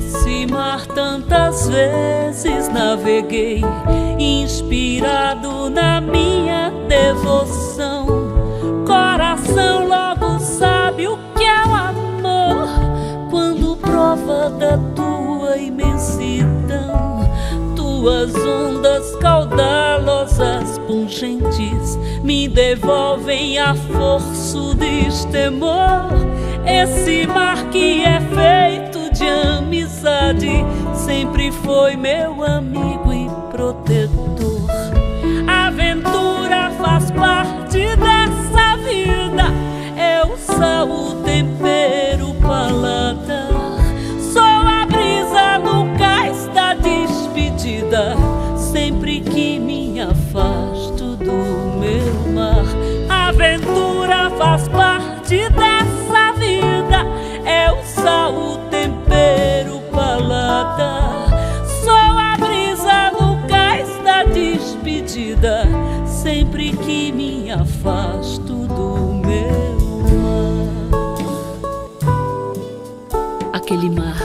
Esse mar tantas vezes naveguei, inspirado na minha devoção. Coração logo sabe o que é o amor, quando prova da tua imensidão. Tuas ondas caudalosas, pungentes, me devolvem a força deste amor. Esse mar que é feito de amizade sempre foi meu amigo e protetor. A aventura faz parte dessa vida, é o sal, o tempero, o paladar. Sou a brisa no cais da despedida, sempre que me afasto do meu mar. A aventura faz parte dessa vida, é o sal, o tempero, o paladar. Sou a brisa no cais da despedida, sempre que me afasto do meu mar. Aquele mar,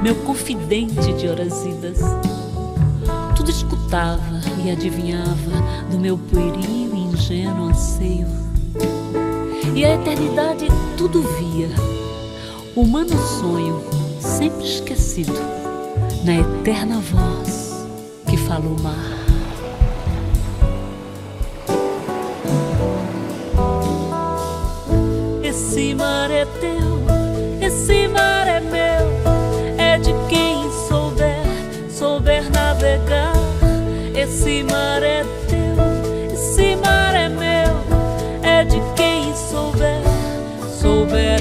meu confidente de horas idas, tudo escutava e adivinhava do meu pueril e ingênuo anseio. E a eternidade tudo via, humano sonho sempre esquecido, na eterna voz que fala o mar. Esse mar é teu, esse mar é meu, é de quem souber navegar. Esse mar é teu, esse mar é meu, é de quem souber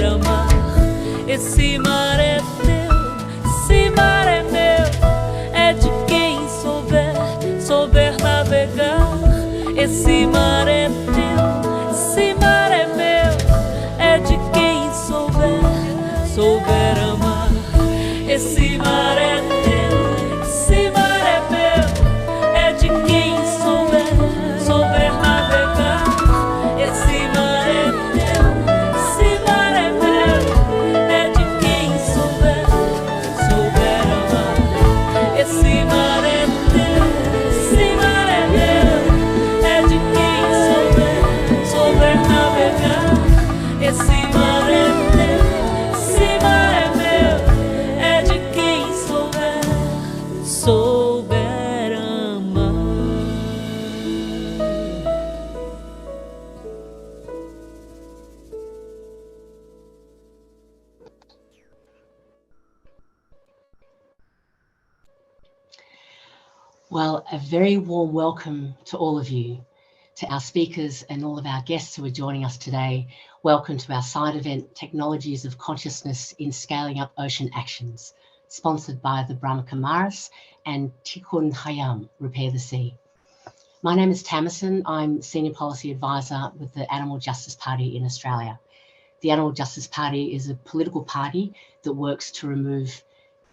amar. Esse mar é teu, esse mar é meu, é de quem souber navegar. Esse mar é teu, esse mar é meu, é de quem souber amar. Esse mar é teu, esse mar é meu, é de quem souber navegar. Esse mar é teu, esse mar é meu, é de quem souber amar. Esse mar é teu, esse mar é meu, é de quem souber navegar. Esse mar é teu, esse mar é meu, é de quem souber amar. Well, a very warm welcome to all of you, to our speakers and all of our guests who are joining us today. Welcome to our side event, Technologies of Consciousness in Scaling Up Ocean Actions, sponsored by the Brahma-Kumaris and Tikkun Hayam, Repair the Sea. My name is Tamasin. I'm Senior Policy Advisor with the Animal Justice Party in Australia. The Animal Justice Party is a political party that works to remove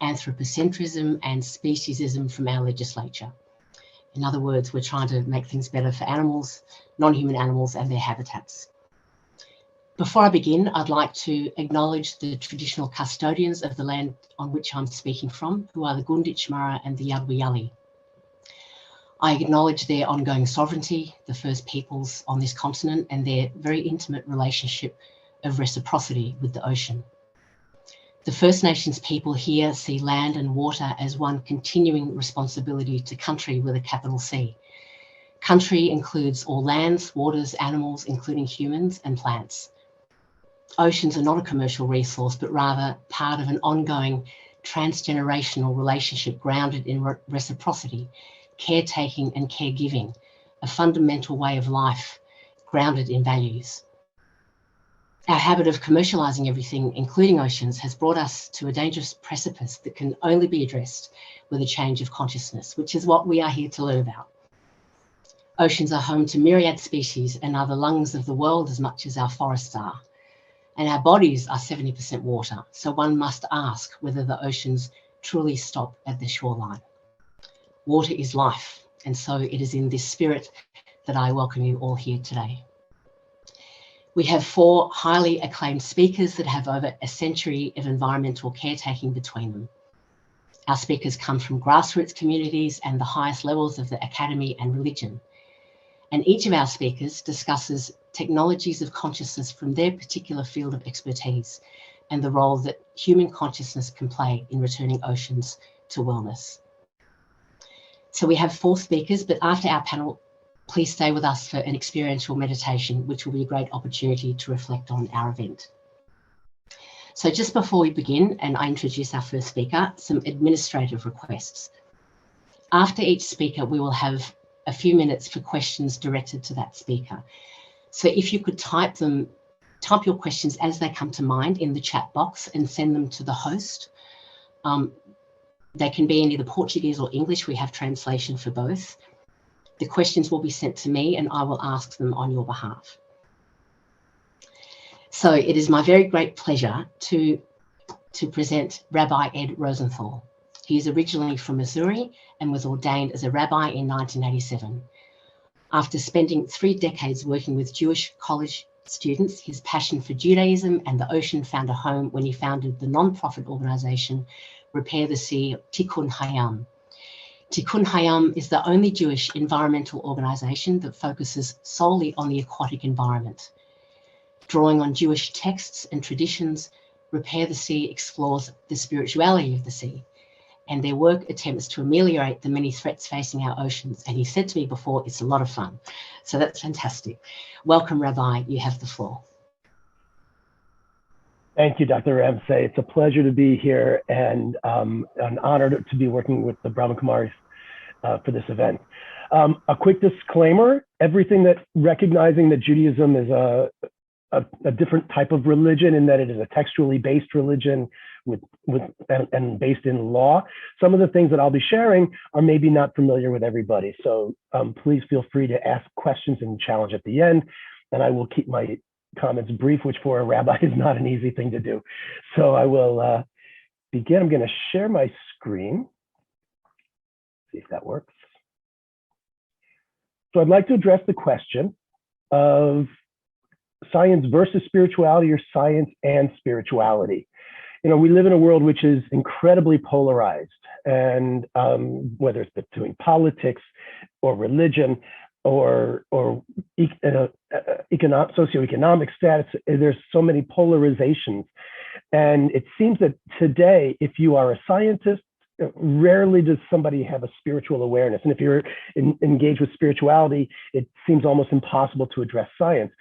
anthropocentrism and speciesism from our legislature. In other words, we're trying to make things better for animals, non-human animals and their habitats. Before I begin, I'd like to acknowledge the traditional custodians of the land on which I'm speaking from, who are the Gunditj Mara and the Yalwa Yali. I acknowledge their ongoing sovereignty, the First Peoples on this continent, and their very intimate relationship of reciprocity with the ocean. The First Nations people here see land and water as one continuing responsibility to country with a capital C. Country includes all lands, waters, animals, including humans and plants. Oceans are not a commercial resource, but rather part of an ongoing transgenerational relationship grounded in reciprocity, caretaking and caregiving, a fundamental way of life grounded in values. Our habit of commercialising everything, including oceans, has brought us to a dangerous precipice that can only be addressed with a change of consciousness, which is what we are here to learn about. Oceans are home to myriad species and are the lungs of the world as much as our forests are. And our bodies are 70% water, so one must ask whether the oceans truly stop at their shoreline. Water is life, and so it is in this spirit that I welcome you all here today. We have 4 highly acclaimed speakers that have over a century of environmental caretaking between them. Our speakers come from grassroots communities and the highest levels of the academy and religion. And each of our speakers discusses technologies of consciousness from their particular field of expertise and the role that human consciousness can play in returning oceans to wellness. So we have 4 speakers, but after our panel, please stay with us for an experiential meditation, which will be a great opportunity to reflect on our event. So just before we begin, and I introduce our first speaker, some administrative requests. After each speaker, we will have a few minutes for questions directed to that speaker. So if you could type your questions as they come to mind in the chat box and send them to the host. They can be in either Portuguese or English. We have translation for both. The questions will be sent to me and I will ask them on your behalf. So it is my very great pleasure to present Rabbi Ed Rosenthal. He is originally from Missouri and was ordained as a rabbi in 1987. After spending 3 decades working with Jewish college students, his passion for Judaism and the ocean found a home when he founded the non-profit organization Repair the Sea, Tikkun Hayam. Tikkun Hayam is the only Jewish environmental organization that focuses solely on the aquatic environment. Drawing on Jewish texts and traditions, Repair the Sea explores the spirituality of the sea, and their work attempts to ameliorate the many threats facing our oceans. And he said to me before, it's a lot of fun. So that's fantastic. Welcome, Rabbi, you have the floor. Thank you, Dr. Ramsay. It's a pleasure to be here and an honor to be working with the Brahma Kumaris for this event. A quick disclaimer, recognizing that Judaism is a different type of religion in that it is a textually based religion and based in law. Some of the things that I'll be sharing are maybe not familiar with everybody. So please feel free to ask questions and challenge at the end, and I will keep my comments brief, which for a rabbi is not an easy thing to do. So I will begin. I'm going to share my screen. See if that works. So I'd like to address the question of science versus spirituality or science and spirituality. You know, we live in a world which is incredibly polarized, and whether it's between politics or religion or socioeconomic status, there's so many polarizations. And it seems that today, if you are a scientist, rarely does somebody have a spiritual awareness. And if you're engaged with spirituality, it seems almost impossible to address science.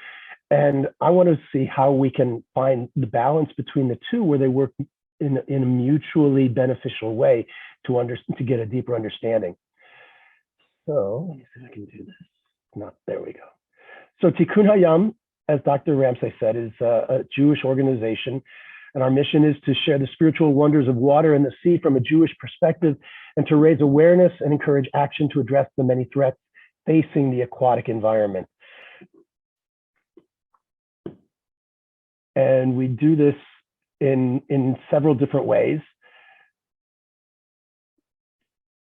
And I want to see how we can find the balance between the two where they work in a mutually beneficial way to get a deeper understanding. So let me see if I can do this. There we go. So Tikkun Hayam, as Dr. Ramsay said, is a Jewish organization. And our mission is to share the spiritual wonders of water and the sea from a Jewish perspective and to raise awareness and encourage action to address the many threats facing the aquatic environment. And we do this in several different ways.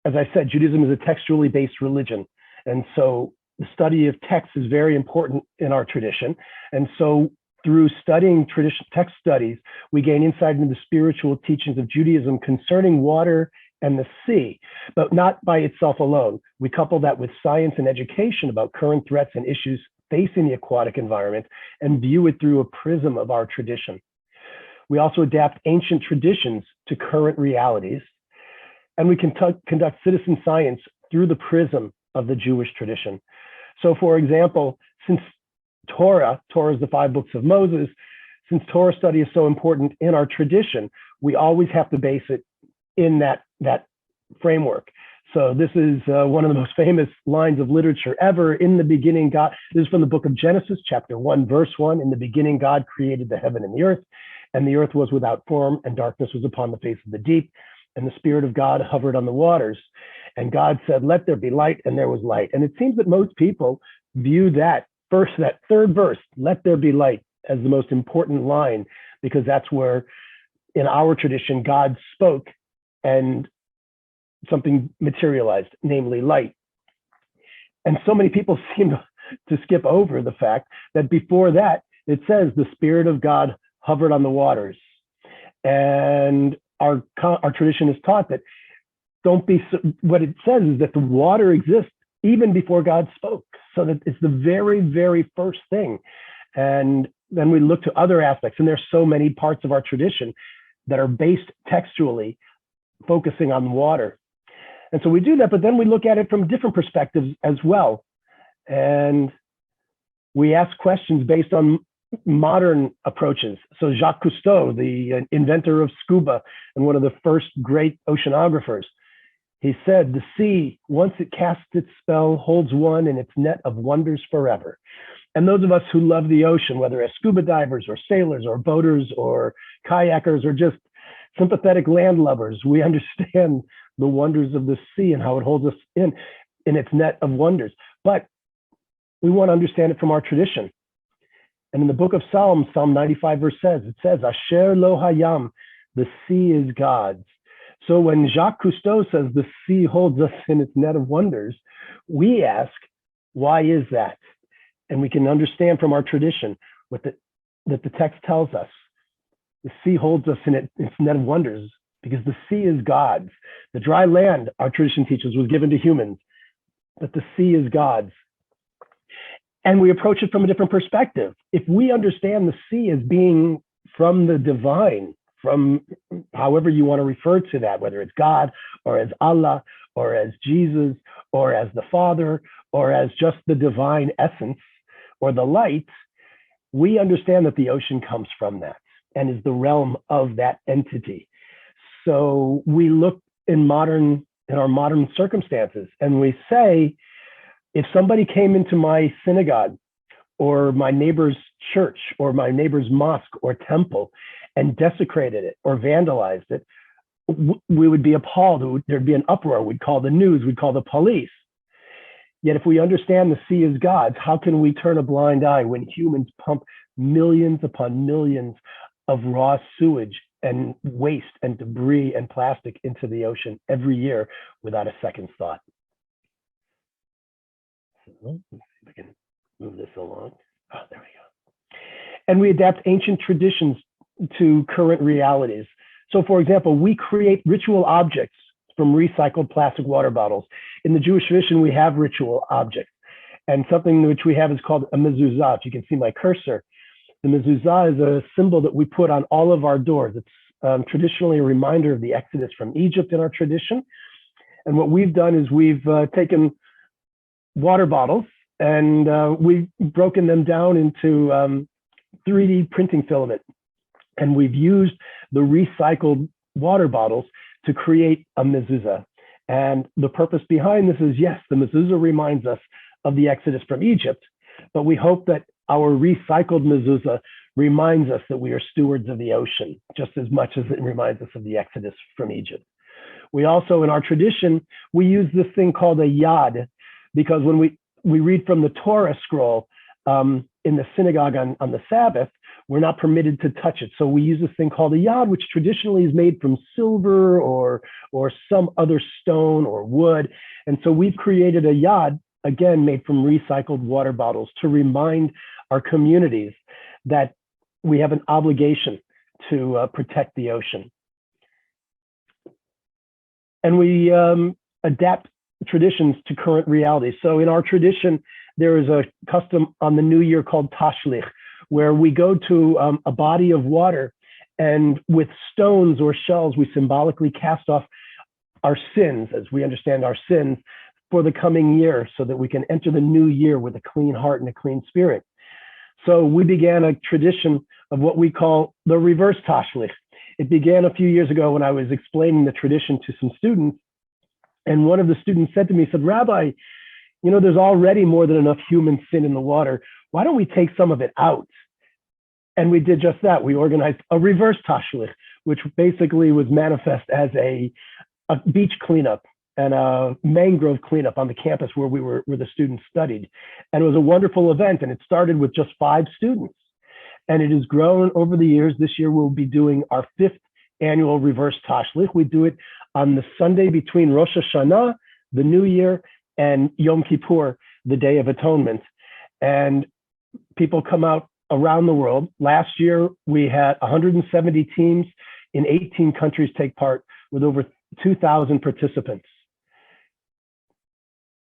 As I said, Judaism is a textually based religion. And so the study of text is very important in our tradition. And so through studying text studies, we gain insight into the spiritual teachings of Judaism concerning water and the sea, but not by itself alone. We couple that with science and education about current threats and issues facing the aquatic environment and view it through a prism of our tradition. We also adapt ancient traditions to current realities, and we can conduct citizen science through the prism of the Jewish tradition. So for example, since Torah is the 5 books of Moses, since Torah study is so important in our tradition, we always have to base it in that framework. So this is one of the most famous lines of literature ever. In the beginning, God, this is from the book of Genesis, chapter 1, verse 1. In the beginning, God created the heaven and the earth was without form, and darkness was upon the face of the deep, and the Spirit of God hovered on the waters. And God said, let there be light, and there was light. And it seems that most people view that third verse, let there be light, as the most important line, because that's where, in our tradition, God spoke and something materialized, namely light. And so many people seem to skip over the fact that before that, it says the Spirit of God hovered on the waters. And our tradition is taught that what it says is that the water exists even before God spoke. So that it's the very, very first thing. And then we look to other aspects, and there's so many parts of our tradition that are based textually, focusing on water. And so we do that, but then we look at it from different perspectives as well. And we ask questions based on modern approaches. So Jacques Cousteau, the inventor of scuba and one of the first great oceanographers, he said, the sea, once it casts its spell, holds one in its net of wonders forever. And those of us who love the ocean, whether as scuba divers or sailors or boaters or kayakers or just sympathetic landlubbers, we understand the wonders of the sea and how it holds us in its net of wonders. But we want to understand it from our tradition. And in the book of Psalms, Psalm 95 verse it says, Asher lo hayam, the sea is God's. So when Jacques Cousteau says the sea holds us in its net of wonders, we ask, why is that? And we can understand from our tradition that the text tells us. The sea holds us in its net of wonders because the sea is God's. The dry land, our tradition teaches, was given to humans, but the sea is God's. And we approach it from a different perspective. If we understand the sea as being from the divine, from however you want to refer to that, whether it's God or as Allah or as Jesus or as the Father or as just the divine essence or the light, we understand that the ocean comes from that and is the realm of that entity. So we look in our modern circumstances and we say, if somebody came into my synagogue or my neighbor's church or my neighbor's mosque or temple and desecrated it or vandalized it, we would be appalled. There'd be an uproar. We'd call the news, we'd call the police. Yet if we understand the sea is God's, how can we turn a blind eye when humans pump millions upon millions of raw sewage and waste and debris and plastic into the ocean every year without a second's thought? So let's see if I can move this along. Oh, there we go. And we adapt ancient traditions to current realities. So for example, we create ritual objects from recycled plastic water bottles. In the Jewish tradition, we have ritual objects. And something which we have is called a mezuzah. If you can see my cursor, the mezuzah is a symbol that we put on all of our doors. It's traditionally a reminder of the Exodus from Egypt in our tradition. And what we've done is we've taken water bottles and we've broken them down into 3D printing filament. And we've used the recycled water bottles to create a mezuzah. And the purpose behind this is, yes, the mezuzah reminds us of the Exodus from Egypt, but we hope that our recycled mezuzah reminds us that we are stewards of the ocean, just as much as it reminds us of the Exodus from Egypt. We also, in our tradition, we use this thing called a yad, because when we read from the Torah scroll in the synagogue on the Sabbath, we're not permitted to touch it. So we use this thing called a yad, which traditionally is made from silver or some other stone or wood. And so we've created a yad, again, made from recycled water bottles to remind our communities that we have an obligation to protect the ocean. And we adapt traditions to current realities. So in our tradition, there is a custom on the new year called tashlich, where we go to a body of water and with stones or shells, we symbolically cast off our sins, as we understand our sins, for the coming year so that we can enter the new year with a clean heart and a clean spirit. So we began a tradition of what we call the reverse tashlich. It began a few years ago when I was explaining the tradition to some students. And one of the students said to me, said, Rabbi, you know, there's already more than enough human sin in the water. Why don't we take some of it out? And we did just that. We organized a reverse tashlich, which basically was manifest as a beach cleanup and a mangrove cleanup on the campus where the students studied. And it was a wonderful event. And it started with just 5 students. And it has grown over the years. This year, we'll be doing our 5th annual reverse tashlich. We do it on the Sunday between Rosh Hashanah, the New Year, and Yom Kippur, the Day of Atonement. And people come out around the world. Last year, we had 170 teams in 18 countries take part with over 2,000 participants.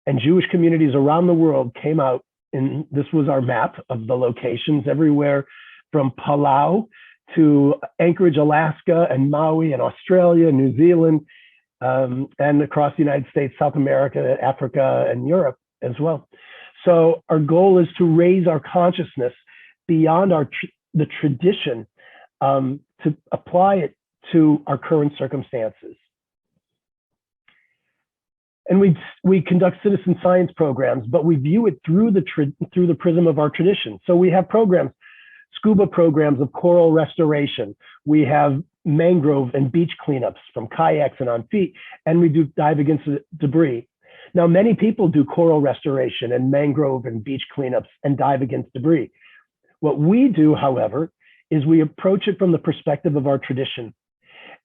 And Jewish communities around the world came out, and this was our map of the locations everywhere from Palau to Anchorage, Alaska, and Maui, and Australia, New Zealand, and across the United States, South America, Africa, and Europe as well. So our goal is to raise our consciousness beyond the tradition, to apply it to our current circumstances. And we conduct citizen science programs, but we view it through the prism of our tradition. So we have programs, scuba programs of coral restoration. We have mangrove and beach cleanups from kayaks and on feet, and we do dive against the debris. Now, many people do coral restoration and mangrove and beach cleanups and dive against debris. What we do, however, is we approach it from the perspective of our tradition.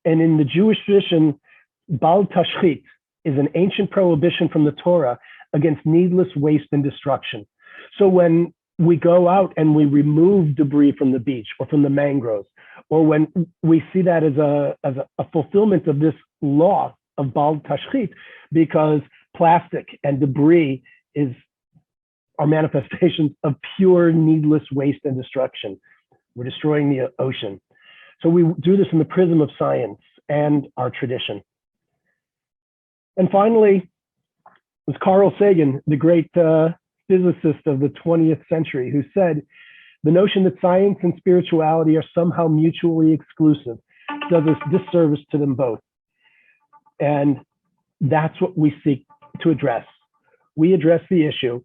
And in the Jewish tradition, Bal Tashchit is an ancient prohibition from the Torah against needless waste and destruction. So when we go out and we remove debris from the beach or from the mangroves, or when we see that as a fulfillment of this law of Bal Tashchit, because plastic and debris are manifestations of pure needless waste and destruction. We're destroying the ocean. So we do this in the prism of science and our tradition. And finally, it was Carl Sagan, the great physicist of the 20th century, who said, the notion that science and spirituality are somehow mutually exclusive does us disservice to them both. And that's what we seek to address. We address the issue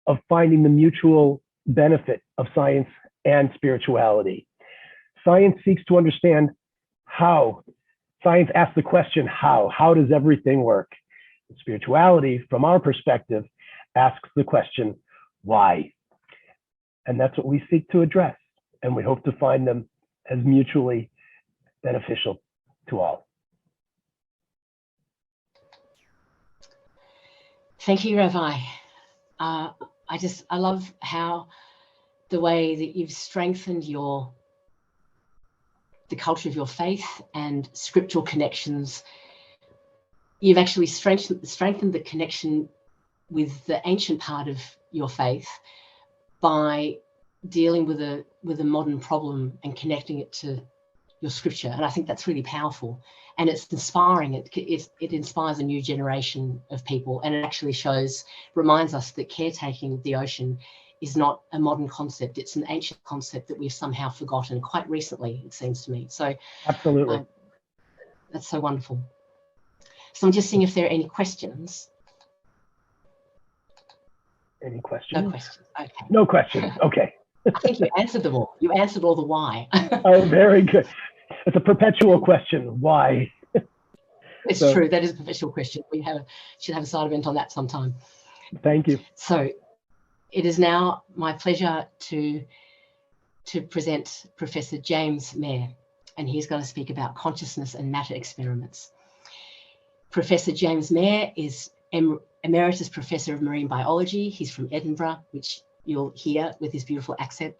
of finding the mutual benefit of science and spirituality. Science seeks to understand how. Science asks the question, how? How does everything work? Spirituality, from our perspective, asks the question, why? And that's what we seek to address. And we hope to find them as mutually beneficial to all. Thank you, Rabbi. I love how the way that you've strengthened the culture of your faith and scriptural connections. You've actually strengthened the connection with the ancient part of your faith by dealing with a modern problem and connecting it to your scripture. And I think that's really powerful. And it's inspiring. It inspires a new generation of people. And it actually reminds us that caretaking of the ocean is not a modern concept. It's an ancient concept that we've somehow forgotten quite recently, it seems to me. So absolutely. That's so wonderful. So I'm just seeing if there are any questions. Any questions? No questions. Okay. No questions. Okay. I think you answered them all. You answered all the why. Oh, very good. It's a perpetual question. Why? It's true. That is a perpetual question. We should have a side event on that sometime. Thank you. So it is now my pleasure to present Professor James Mair, and he's going to speak about consciousness and matter experiments. Professor James Mair is Emeritus Professor of Marine Biology. He's from Edinburgh, which you'll hear with his beautiful accent.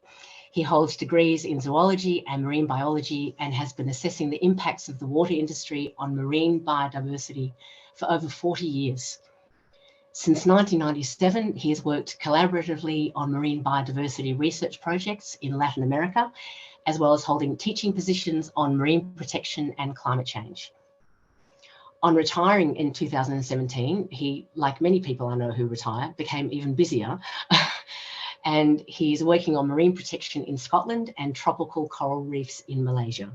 He holds degrees in zoology and marine biology and has been assessing the impacts of the water industry on marine biodiversity for over 40 years. Since 1997, he has worked collaboratively on marine biodiversity research projects in Latin America, as well as holding teaching positions on marine protection and climate change. On retiring in 2017, he, like many people I know who retire, became even busier. And he's working on marine protection in Scotland and tropical coral reefs in Malaysia.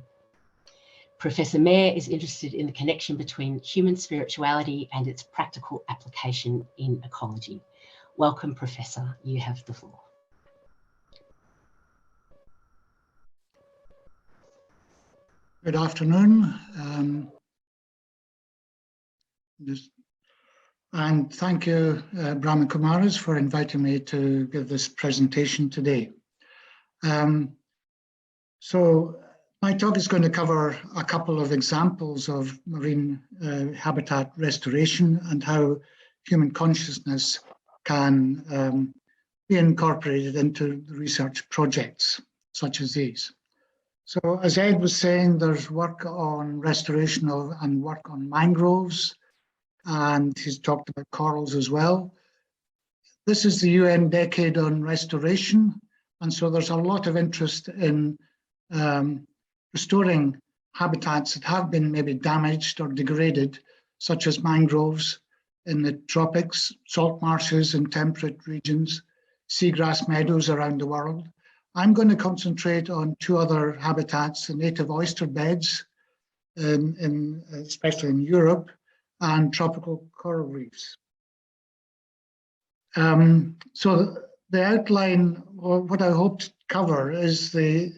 Professor Mair is interested in the connection between human spirituality and its practical application in ecology. Welcome, Professor. You have the floor. Good afternoon. And thank you, Brahma Kumaris, for inviting me to give this presentation today. So my talk is going to cover a couple of examples of marine habitat restoration and how human consciousness can be incorporated into the research projects such as these. So as Ed was saying, there's work on restoration of and work on mangroves, and he's talked about corals as well. This is the UN Decade on Restoration, and so there's a lot of interest in restoring habitats that have been maybe damaged or degraded, such as mangroves in the tropics, salt marshes in temperate regions, seagrass meadows around the world. I'm going to concentrate on two other habitats, the native oyster beds, especially in Europe, and tropical coral reefs. So the outline, or what I hope to cover, is the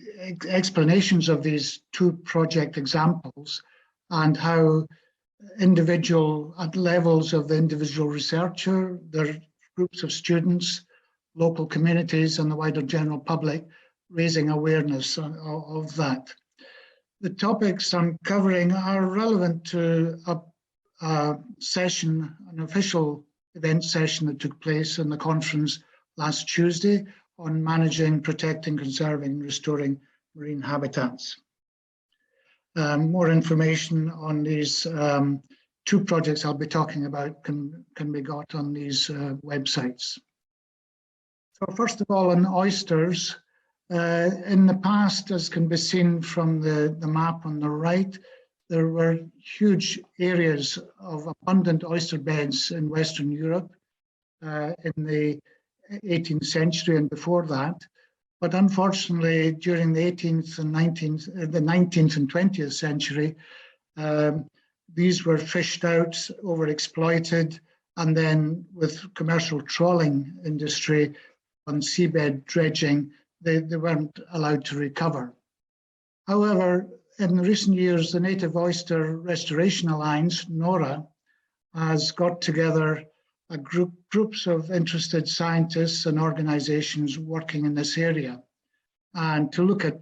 explanations of these two project examples and how individual, at levels of the individual researcher, their groups of students, local communities and the wider general public, raising awareness of that. The topics I'm covering are relevant to a session, an official event session that took place in the conference last Tuesday on managing, protecting, conserving, and restoring marine habitats. More information on these two projects I'll be talking about can be got on these websites. So first of all, on oysters, in the past, as can be seen from the map on the right, there were huge areas of abundant oyster beds in Western Europe in the 18th century and before that. But unfortunately, during the 18th and 19th, the 19th and 20th century, these were fished out, overexploited, and then with commercial trawling industry on seabed dredging, they weren't allowed to recover. However, in recent years, the Native Oyster Restoration Alliance, NORA, has got together groups of interested scientists and organizations working in this area, and to look at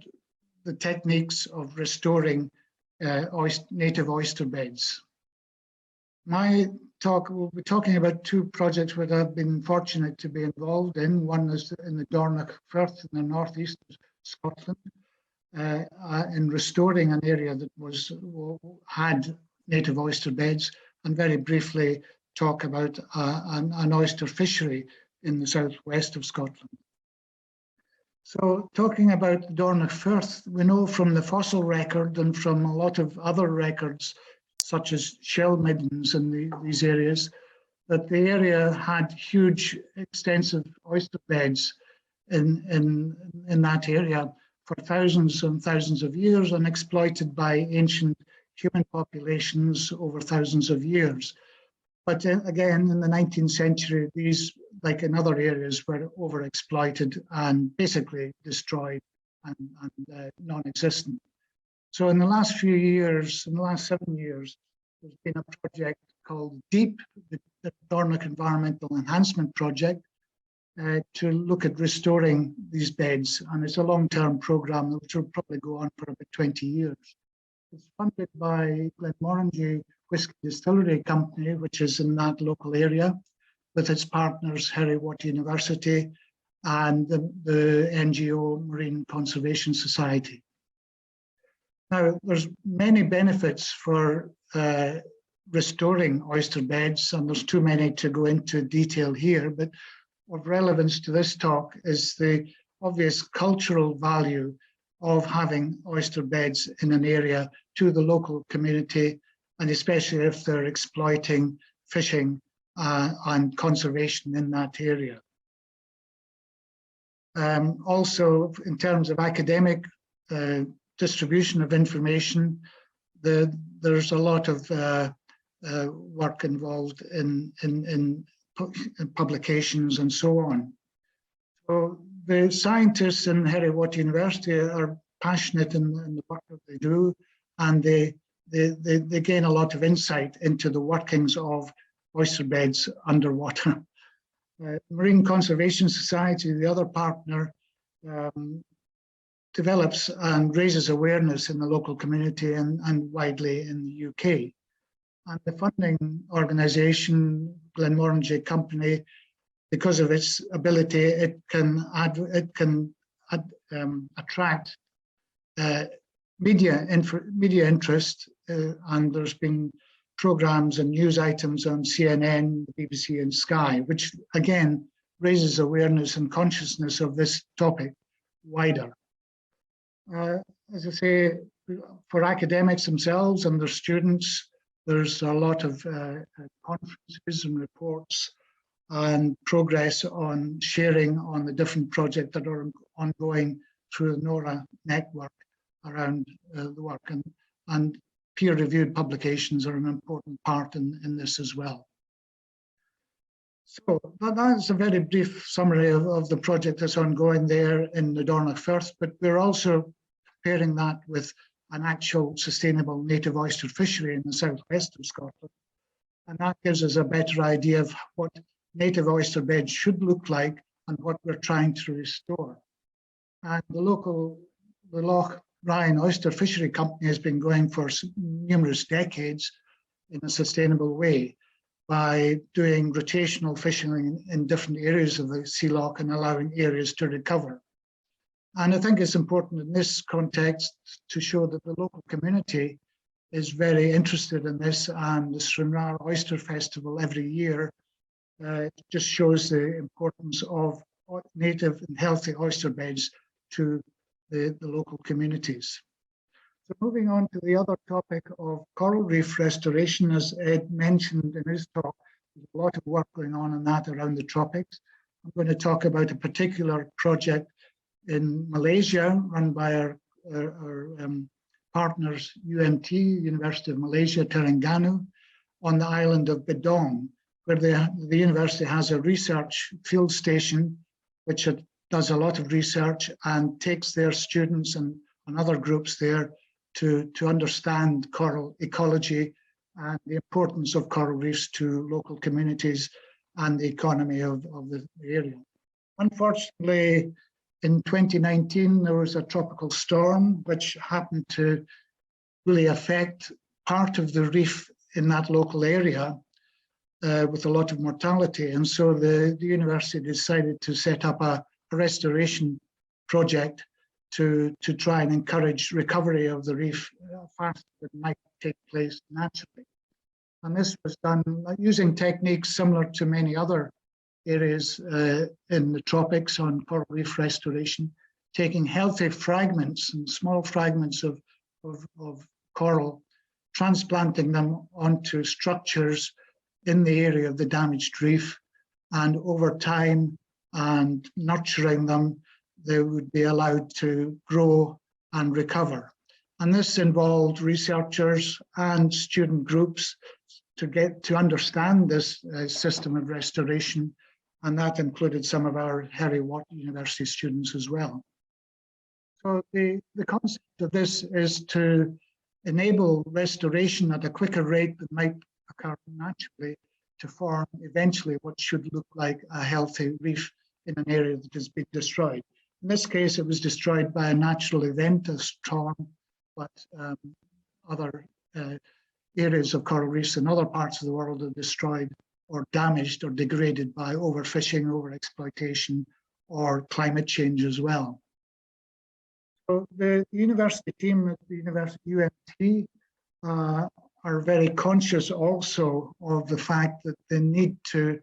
the techniques of restoring native oyster beds. My talk will be talking about two projects that I've been fortunate to be involved in. One is in the Dornoch Firth in the northeast of Scotland, in restoring an area that had native oyster beds, and very briefly talk about an oyster fishery in the southwest of Scotland. So talking about the Dornoch Firth, we know from the fossil record and from a lot of other records, such as shell middens in these areas, that the area had huge, extensive oyster beds in that area for thousands and thousands of years, and exploited by ancient human populations over thousands of years. But again, in the 19th century, these, like in other areas, were overexploited and basically destroyed and non-existent. So in the last few years, in the last 7 years, there's been a project called DEEP, the Dornoch Environmental Enhancement Project, to look at restoring these beds. And it's a long-term program which will probably go on for about 20 years. It's funded by Glenmorangie Whisky Distillery Company, which is in that local area, with its partners Heriot-Watt University and the NGO Marine Conservation Society. Now, there's many benefits for restoring oyster beds, and there's too many to go into detail here, but of relevance to this talk is the obvious cultural value of having oyster beds in an area to the local community, and especially if they're exploiting fishing and conservation in that area. Also, in terms of academic distribution of information, there's a lot of work involved in publications and so on. So the scientists in Heriot-Watt University are passionate in the work that they do, and they gain a lot of insight into the workings of oyster beds underwater. Marine Conservation Society, the other partner, develops and raises awareness in the local community and widely in the UK. And the funding organisation, Glenmorangie Company, because of its ability, it can attract media interest, and there's been programs and news items on CNN, the BBC, and Sky, which again raises awareness and consciousness of this topic wider. As I say, for academics themselves and their students, there's a lot of conferences and reports and progress on sharing on the different projects that are ongoing through the NORA network around the work, and peer-reviewed publications are an important part in this as well. So that's a very brief summary of the project that's ongoing there in the Dornoch Firth, but we're also pairing that with an actual sustainable native oyster fishery in the southwest of Scotland. And that gives us a better idea of what native oyster beds should look like and what we're trying to restore. And the Loch Ryan Oyster Fishery Company has been going for numerous decades in a sustainable way by doing rotational fishing in different areas of the sea loch and allowing areas to recover. And I think it's important in this context to show that the local community is very interested in this, and the Srimrar Oyster Festival every year just shows the importance of native and healthy oyster beds to the local communities. So moving on to the other topic of coral reef restoration, as Ed mentioned in his talk, there's a lot of work going on that around the tropics. I'm going to talk about a particular project in Malaysia run by our partners UMT, University of Malaysia, Terengganu, on the island of Bedong, where the university has a research field station which does a lot of research and takes their students and other groups there to understand coral ecology and the importance of coral reefs to local communities and the economy of the area. Unfortunately, in 2019, there was a tropical storm which happened to really affect part of the reef in that local area with a lot of mortality. And so the university decided to set up a restoration project to try and encourage recovery of the reef faster than might take place naturally. And this was done using techniques similar to many other areas in the tropics on coral reef restoration, taking healthy fragments and small fragments of coral, transplanting them onto structures in the area of the damaged reef, and over time and nurturing them, they would be allowed to grow and recover. And this involved researchers and student groups to get to understand this system of restoration, and that included some of our Heriot-Watt University students as well. So the concept of this is to enable restoration at a quicker rate than might occur naturally to form eventually what should look like a healthy reef in an area that has been destroyed. In this case, it was destroyed by a natural event, a storm, but other areas of coral reefs in other parts of the world are destroyed or damaged or degraded by overfishing, overexploitation, or climate change as well. So the university team at the University UMT are very conscious also of the fact that they need to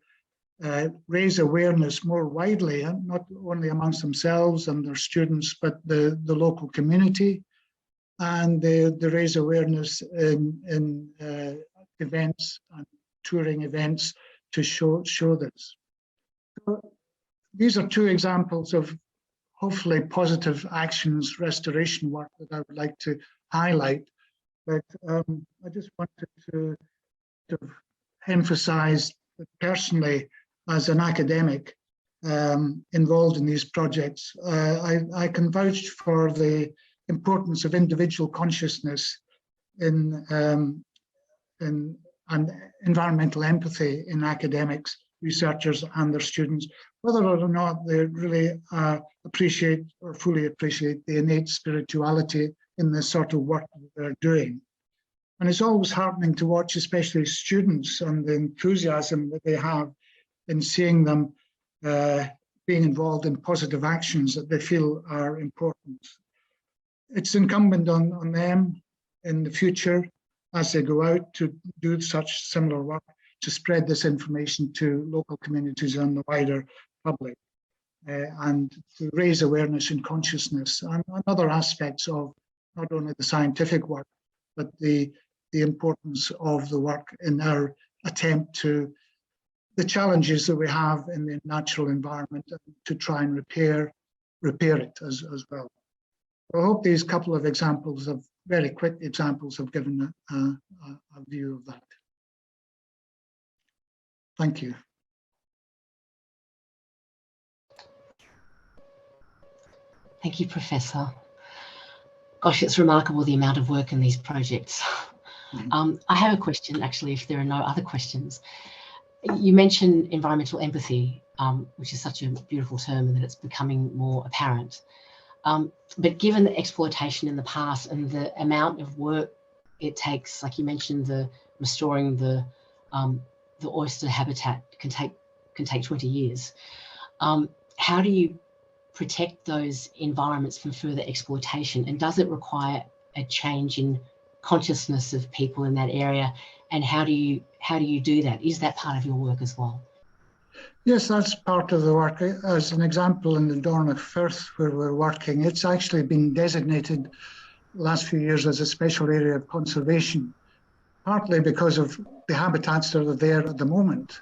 raise awareness more widely, and not only amongst themselves and their students, but the local community. And they raise awareness in events and touring events to show this. So these are two examples of hopefully positive actions, restoration work that I would like to highlight. But I just wanted to emphasize that personally, as an academic involved in these projects, I can vouch for the importance of individual consciousness and environmental empathy in academics, researchers and their students, whether or not they really appreciate or fully appreciate the innate spirituality in the sort of work that they're doing. And it's always heartening to watch, especially students, and the enthusiasm that they have in seeing them being involved in positive actions that they feel are important. It's incumbent on them in the future, as they go out to do such similar work, to spread this information to local communities and the wider public, and to raise awareness and consciousness and other aspects of not only the scientific work, but the importance of the work in our attempt to the challenges that we have in the natural environment, to try and repair it as well. I hope these couple of examples, of very quick examples, have given a view of that. Thank you. Thank you, Professor. Gosh, it's remarkable the amount of work in these projects. I have a question, actually, if there are no other questions. You mentioned environmental empathy, which is such a beautiful term, and that it's becoming more apparent. But given the exploitation in the past and the amount of work it takes, like you mentioned, the restoring the oyster habitat can take 20 years. How do you protect those environments from further exploitation? And does it require a change in consciousness of people in that area? And how do you do that? Is that part of your work as well? Yes, that's part of the work. As an example, in the Dornoch Firth, where we're working, it's actually been designated the last few years as a special area of conservation, partly because of the habitats that are there at the moment.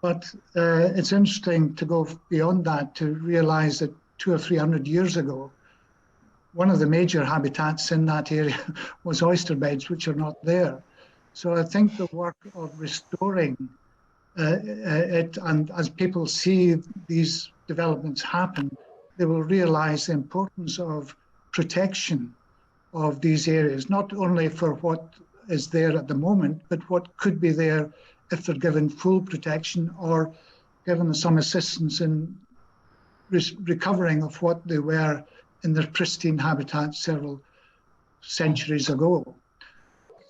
But it's interesting to go beyond that, to realize that 200 or 300 years ago, one of the major habitats in that area was oyster beds, which are not there. So I think the work of restoring it, and as people see these developments happen, they will realize the importance of protection of these areas, not only for what is there at the moment, but what could be there if they're given full protection or given some assistance in recovering of what they were in their pristine habitat several centuries ago.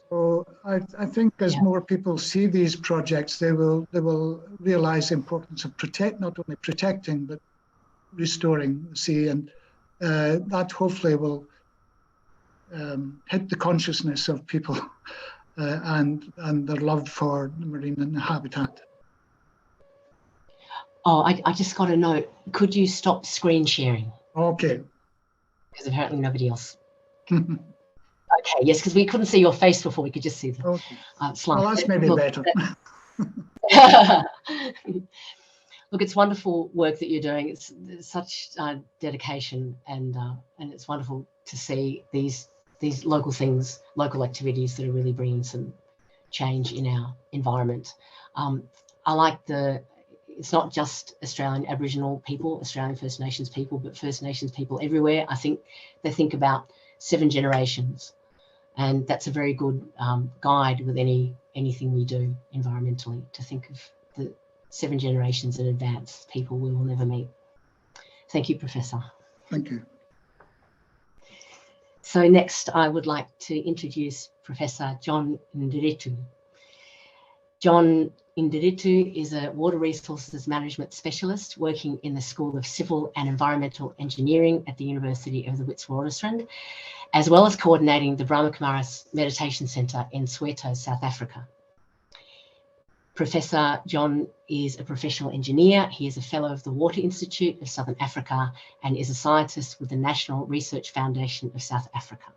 So I think as more people see these projects, they will realize the importance of not only protecting, but restoring the sea, and that hopefully will hit the consciousness of people and their love for the marine habitat. Oh, I just got a note. Could you stop screen sharing? Okay. Because apparently nobody else. Okay, yes, because we couldn't see your face before. We could just see the slide. Well, that's maybe better. Look, it's wonderful work that you're doing. It's such dedication, and it's wonderful to see these local things, local activities that are really bringing some change in our environment. I like it's not just Australian Aboriginal people, Australian First Nations people, but First Nations people everywhere. I think they think about 7 generations, and that's a very good guide with anything we do environmentally, to think of the 7 generations in advance, people we will never meet. Thank you, Professor. Thank you. So next, I would like to introduce Professor John Ndiritu. John Ndiritu is a water resources management specialist working in the School of Civil and Environmental Engineering at the University of the Witwatersrand, as well as coordinating the Brahma Kumaris Meditation Centre in Soweto, South Africa. Professor John is a professional engineer. He is a fellow of the Water Institute of Southern Africa and is a scientist with the National Research Foundation of South Africa.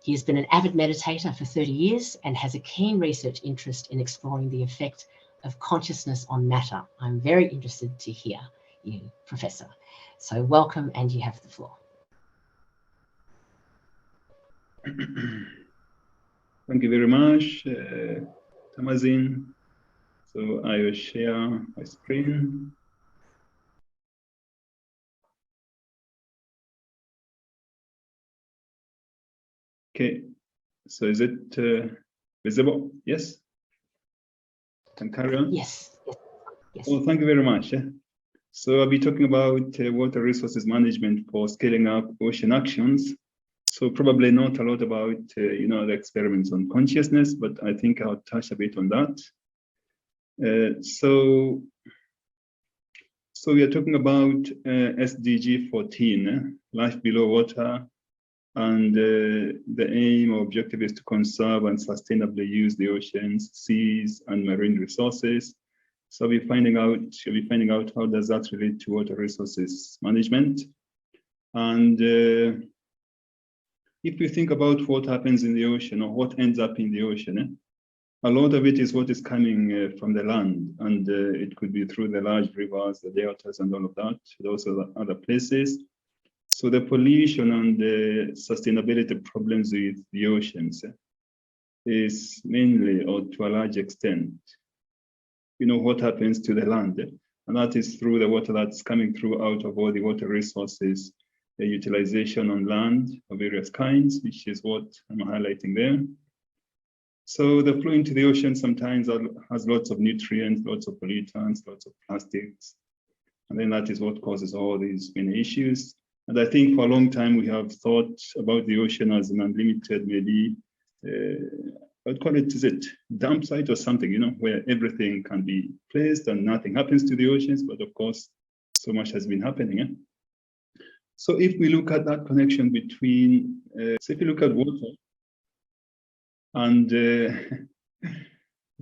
He has been an avid meditator for 30 years and has a keen research interest in exploring the effect of consciousness on matter. I'm very interested to hear you, Professor. So welcome, and you have the floor. Thank you very much, Tamasin. So I will share my screen. Okay, so is it visible? Yes? Can carry on? Yes. Yes. Well, thank you very much. So I'll be talking about water resources management for scaling up ocean actions. So probably not a lot about the experiments on consciousness, but I think I'll touch a bit on that. So So we are talking about SDG 14, life below water, and the aim or objective is to conserve and sustainably use the oceans, seas, and marine resources. So we'll be finding out how does that relate to water resources management. And if we think about what happens in the ocean or what ends up in the ocean, a lot of it is what is coming from the land, and it could be through the large rivers, the deltas, and all of that, those are the other places. So the pollution and the sustainability problems with the oceans is mainly, or to a large extent, what happens to the land, and that is through the water that's coming through out of all the water resources, the utilization on land of various kinds, which is what I'm highlighting there. So the flow into the ocean sometimes has lots of nutrients, lots of pollutants, lots of plastics, and then that is what causes all these many issues. And I think for a long time we have thought about the ocean as an unlimited, maybe, I'd call it, is it dump site or something, where everything can be placed and nothing happens to the oceans, but of course, so much has been happening. So if we look at that connection between, so if you look at water and the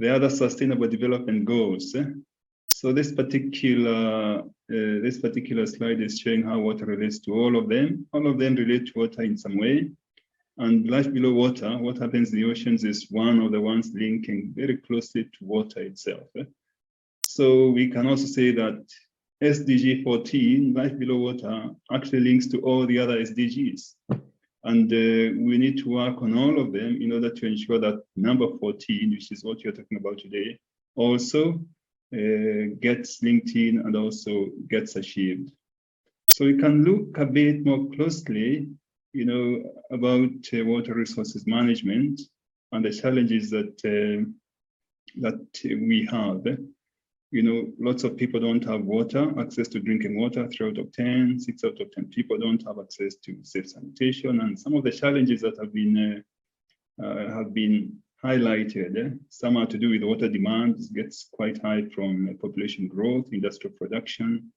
other sustainable development goals, so this particular slide is showing how water relates to all of them. All of them relate to water in some way. And life below water, what happens in the oceans is one of the ones linking very closely to water itself. So we can also say that SDG 14, life below water, actually links to all the other SDGs. And we need to work on all of them in order to ensure that number 14, which is what you're talking about today, also gets linked in and also gets achieved. So we can look a bit more closely, about water resources management and the challenges that we have. Lots of people don't have access to drinking water. 3 out of 10, 6 out of 10 people don't have access to safe sanitation, and some of the challenges that have been highlighted. Some are to do with water demand. It gets quite high from population growth, industrial production.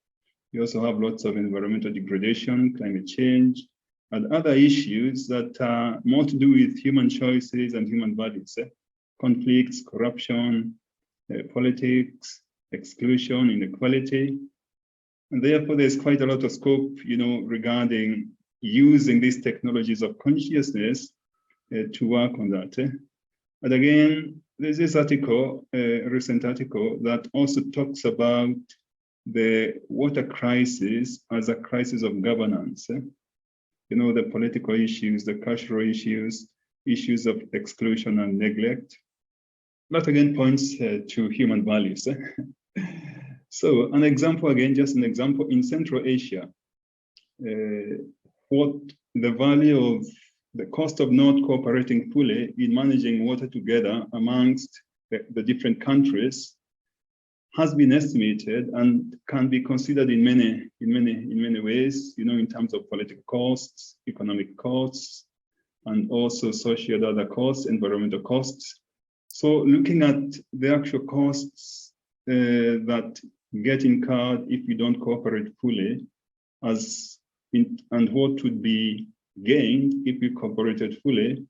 We also have lots of environmental degradation, climate change, and other issues that are more to do with human choices and human values, conflicts, corruption, politics, exclusion, inequality. And therefore, there's quite a lot of scope, regarding using these technologies of consciousness to work on that. And again, there's this article, a recent article, that also talks about the water crisis as a crisis of governance. The political issues, the cultural issues, issues of exclusion and neglect. That again points to human values. So an example, again, just an example, in Central Asia, what the value of the cost of not cooperating fully in managing water together amongst the different countries has been estimated and can be considered in many ways, in terms of political costs, economic costs, and also social and other costs, environmental costs. So looking at the actual costs that get incurred if we don't cooperate fully, and what would be gained if we cooperated fully,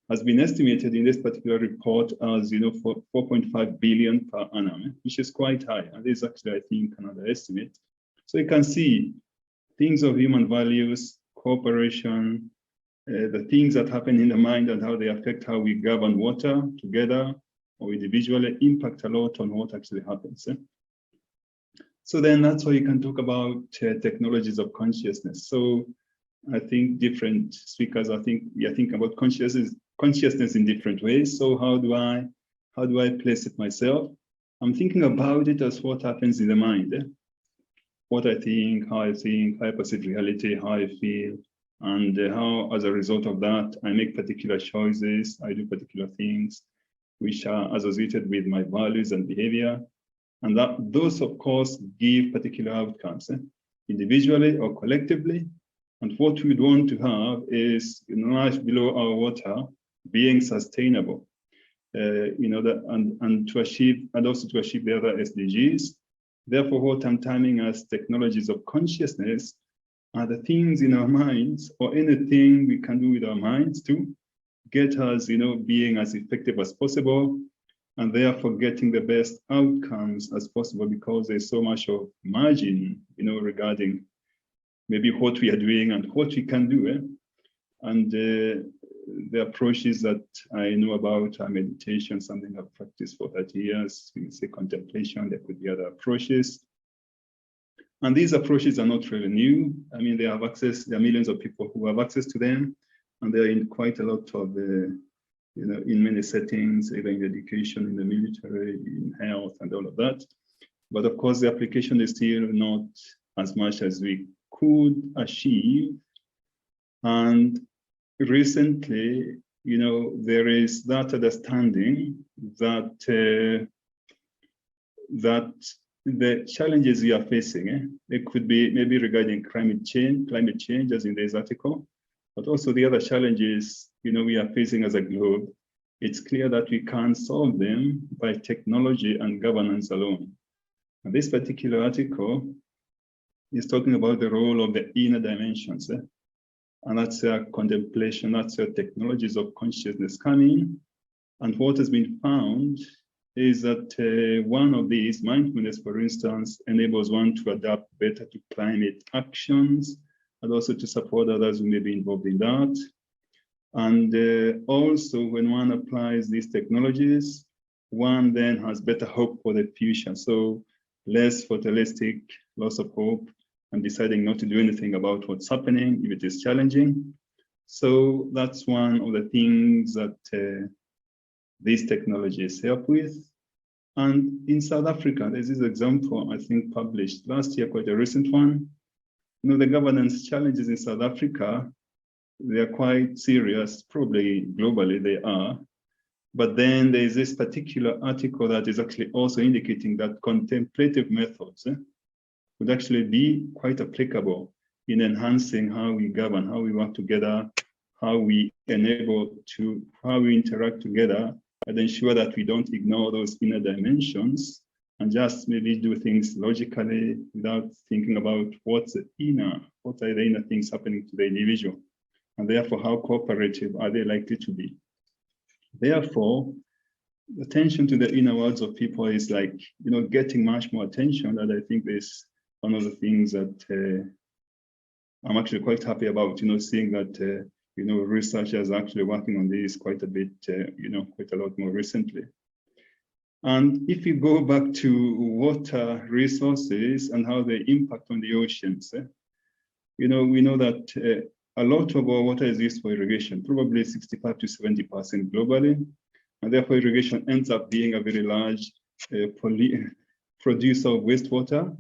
has been estimated in this particular report as 4.5 billion per annum, which is quite high. And this is actually, I think, another estimate. So you can see things of human values, cooperation, the things that happen in the mind and how they affect how we govern water together or individually impact a lot on what actually happens. So then that's why you can talk about technologies of consciousness. So I think different speakers, we are thinking about consciousness in different ways. So how do I place it myself? I'm thinking about it as what happens in the mind. What I think, how I perceive reality, how I feel, and how, as a result of that, I make particular choices, I do particular things which are associated with my values and behavior. And that those, of course, give particular outcomes, individually or collectively. And what we'd want to have is life below our water being sustainable, and to achieve, and also to achieve the other SDGs. Therefore, what I'm terming as technologies of consciousness are the things in our minds, or anything we can do with our minds to get us, being as effective as possible, and therefore getting the best outcomes as possible, because there's so much of margin, regarding maybe what we are doing and what we can do. And the approaches that I know about are meditation, something I've practiced for 30 years. We say contemplation, there could be other approaches. And these approaches are not really new. I mean, they have access, there are millions of people who have access to them, and they're in quite a lot of, in many settings, either in education, in the military, in health, and all of that. But of course, the application is still not as much as we could achieve. And recently, there is that understanding that that the challenges we are facing, it could be maybe regarding climate change, as in this article, but also the other challenges, we are facing as a globe. It's clear that we can't solve them by technology and governance alone. And this particular article is talking about the role of the inner dimensions, and that's where contemplation, that's where technologies of consciousness come in. And what has been found is that one of these, mindfulness, for instance, enables one to adapt better to climate actions, and also to support others who may be involved in that. And also, when one applies these technologies, one then has better hope for the future. So less fatalistic, loss of hope, and deciding not to do anything about what's happening if it is challenging. So that's one of the things that these technologies help with. And in South Africa, there's this example, I think, published last year, quite a recent one. The governance challenges in South Africa, they are quite serious, probably globally they are. But then there's this particular article that is actually also indicating that contemplative methods would actually be quite applicable in enhancing how we govern, how we work together, how we how we interact together, and ensure that we don't ignore those inner dimensions and just maybe do things logically without thinking about what are the inner things happening to the individual, and therefore how cooperative are they likely to be. Therefore, the attention to the inner worlds of people is like, getting much more attention, and I think this one of the things that I'm actually quite happy about, seeing that researchers are actually working on this quite a bit, quite a lot more recently. And if you go back to water resources and how they impact on the oceans, we know that a lot of our water is used for irrigation, probably 65 to 70% globally. And therefore, irrigation ends up being a very large producer of wastewater.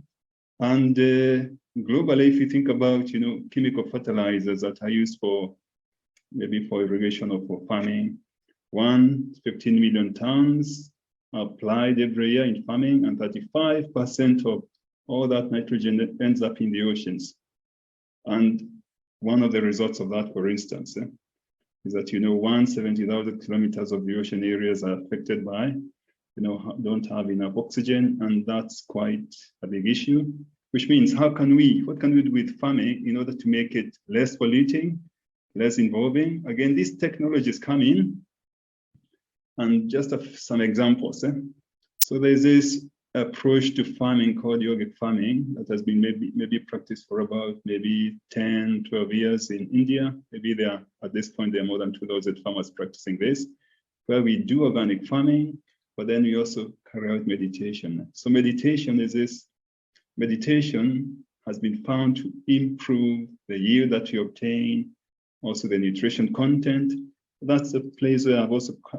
And globally, if you think about, chemical fertilizers that are used for maybe for irrigation or for farming, 15 million tons are applied every year in farming, and 35% of all that nitrogen ends up in the oceans. And one of the results of that, for instance, is that 170,000 kilometers of the ocean areas are affected by, don't have enough oxygen, and that's quite a big issue. Which means, what can we do with farming in order to make it less polluting, less involving? Again, these technologies come in, and just some examples. So there's this approach to farming called yogic farming that has been maybe practiced for about 10, 12 years in India. Maybe at this point, there are more than 2,000 farmers practicing this, where we do organic farming, but then we also carry out meditation. So meditation has been found to improve the yield that you obtain, also the nutrition content. That's a place where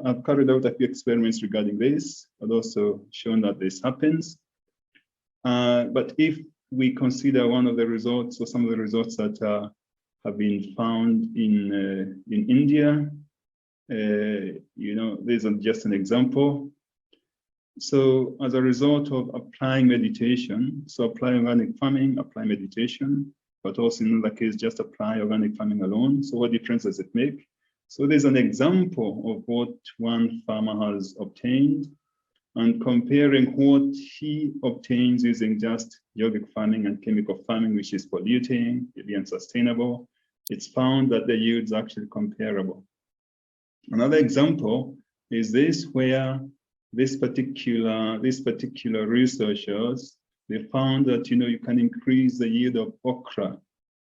I've carried out a few experiments regarding this, but also shown that this happens. But if we consider one of the results, or some of the results that have been found in India, this is just an example. So as a result of applying meditation, so apply organic farming, apply meditation, but also in another case, just apply organic farming alone. So what difference does it make? So there's an example of what one farmer has obtained. and comparing what he obtains using just yogic farming and chemical farming, which is polluting, maybe unsustainable, it's found that the yields are actually comparable. Another example is this, where this particular researchers, they found that you can increase the yield of okra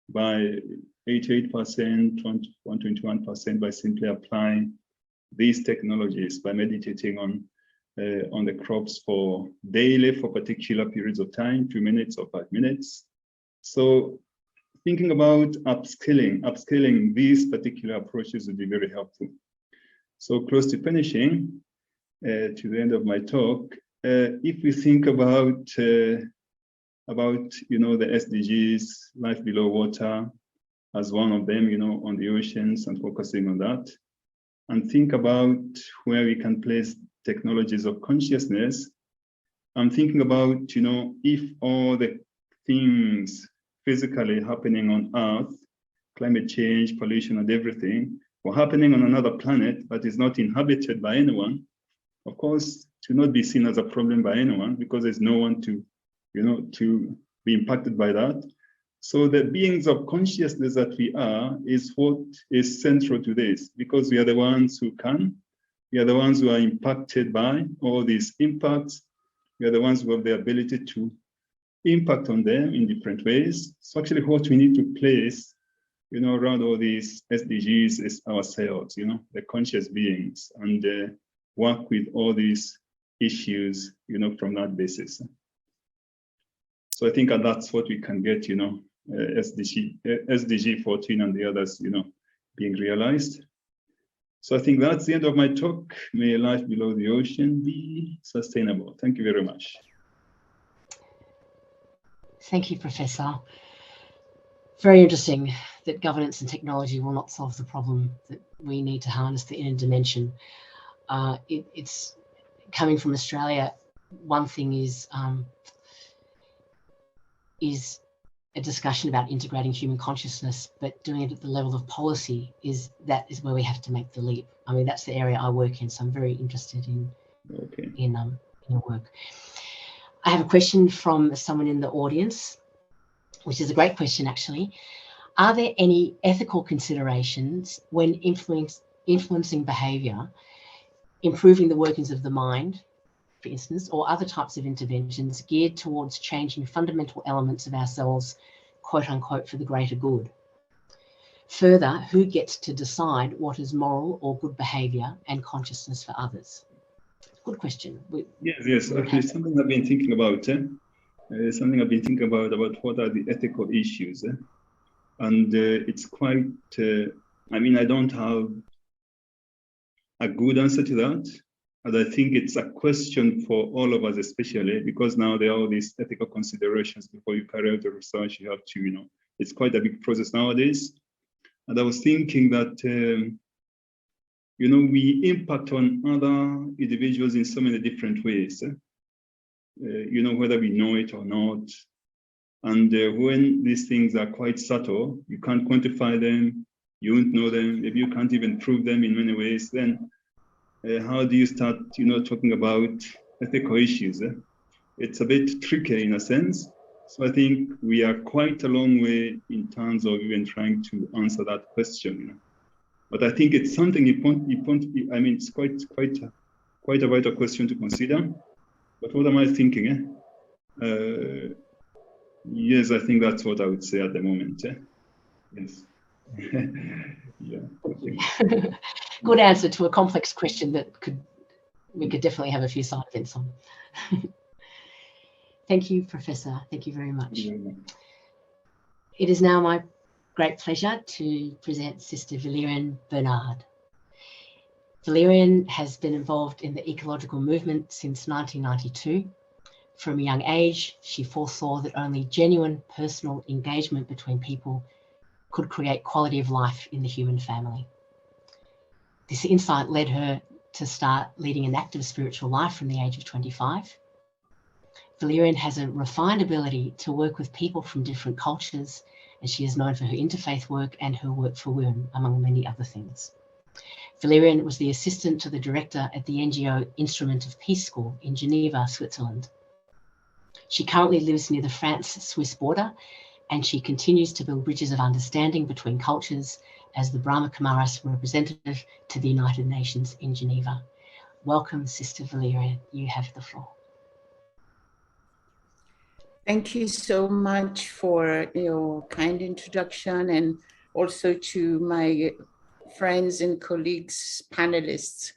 by 88%, 121% by simply applying these technologies, by meditating on the crops for daily for particular periods of time, 2 minutes or 5 minutes. So thinking about upscaling these particular approaches would be very helpful. So close to finishing, to the end of my talk, if we think about the SDGs, life below water, as one of them, on the oceans and focusing on that, and think about where we can place technologies of consciousness. I'm thinking about, if all the things physically happening on Earth, climate change, pollution, and everything, were happening on another planet that is not inhabited by anyone, of course, to not be seen as a problem by anyone, because there's no one to be impacted by that. So the beings of consciousness that we are is what is central to this, because we are the ones who we are the ones who are impacted by all these impacts. We are the ones who have the ability to impact on them in different ways. So actually what we need to place, around all these SDGs is ourselves, the conscious beings, and work with all these issues, from that basis. So I think that's what we can get, SDG 14 and the others, being realized. So I think that's the end of my talk. May life below the ocean be sustainable. Thank you very much. Thank you, Professor. Very interesting that governance and technology will not solve the problem, that we need to harness the inner dimension. It's coming from Australia. One thing is a discussion about integrating human consciousness, but doing it at the level of policy is where we have to make the leap. I mean, that's the area I work in, so I'm very interested in your work. I have a question from someone in the audience, which is a great question, actually. Are there any ethical considerations when influencing behaviour, improving the workings of the mind, for instance, or other types of interventions geared towards changing fundamental elements of ourselves, quote unquote, for the greater good? Further, who gets to decide what is moral or good behaviour and consciousness for others? Good question. Yes. Actually, something I've been thinking about. About what are the ethical issues, and it's quite. I don't have a good answer to that. And I think it's a question for all of us, especially because now there are all these ethical considerations before you carry out the research. You have to, it's quite a big process nowadays. And I was thinking that, we impact on other individuals in so many different ways, whether we know it or not. And when these things are quite subtle, you can't quantify them, you won't know them, maybe you can't even prove them in many ways, then how do you start, talking about ethical issues? It's a bit tricky in a sense. So I think we are quite a long way in terms of even trying to answer that question. But I think it's something it's quite a vital question to consider. But what am I thinking? Yes, I think that's what I would say at the moment. Yes. Yeah. Good answer to a complex question that we could definitely have a few side events on. Thank you, Professor. Thank you very much. It is now my great pleasure to present Sister Valerian Bernard. Valerian has been involved in the ecological movement since 1992. From a young age, she foresaw that only genuine personal engagement between people could create quality of life in the human family. This insight led her to start leading an active spiritual life from the age of 25. Valerian has a refined ability to work with people from different cultures, and she is known for her interfaith work and her work for women, among many other things. Valerian was the assistant to the director at the NGO Instrument of Peace School in Geneva, Switzerland. She currently lives near the France-Swiss border, and she continues to build bridges of understanding between cultures as the Brahma Kumaris representative to the United Nations in Geneva. Welcome, Sister Valerian. You have the floor. Thank you so much for your kind introduction, and also to my friends and colleagues, panelists,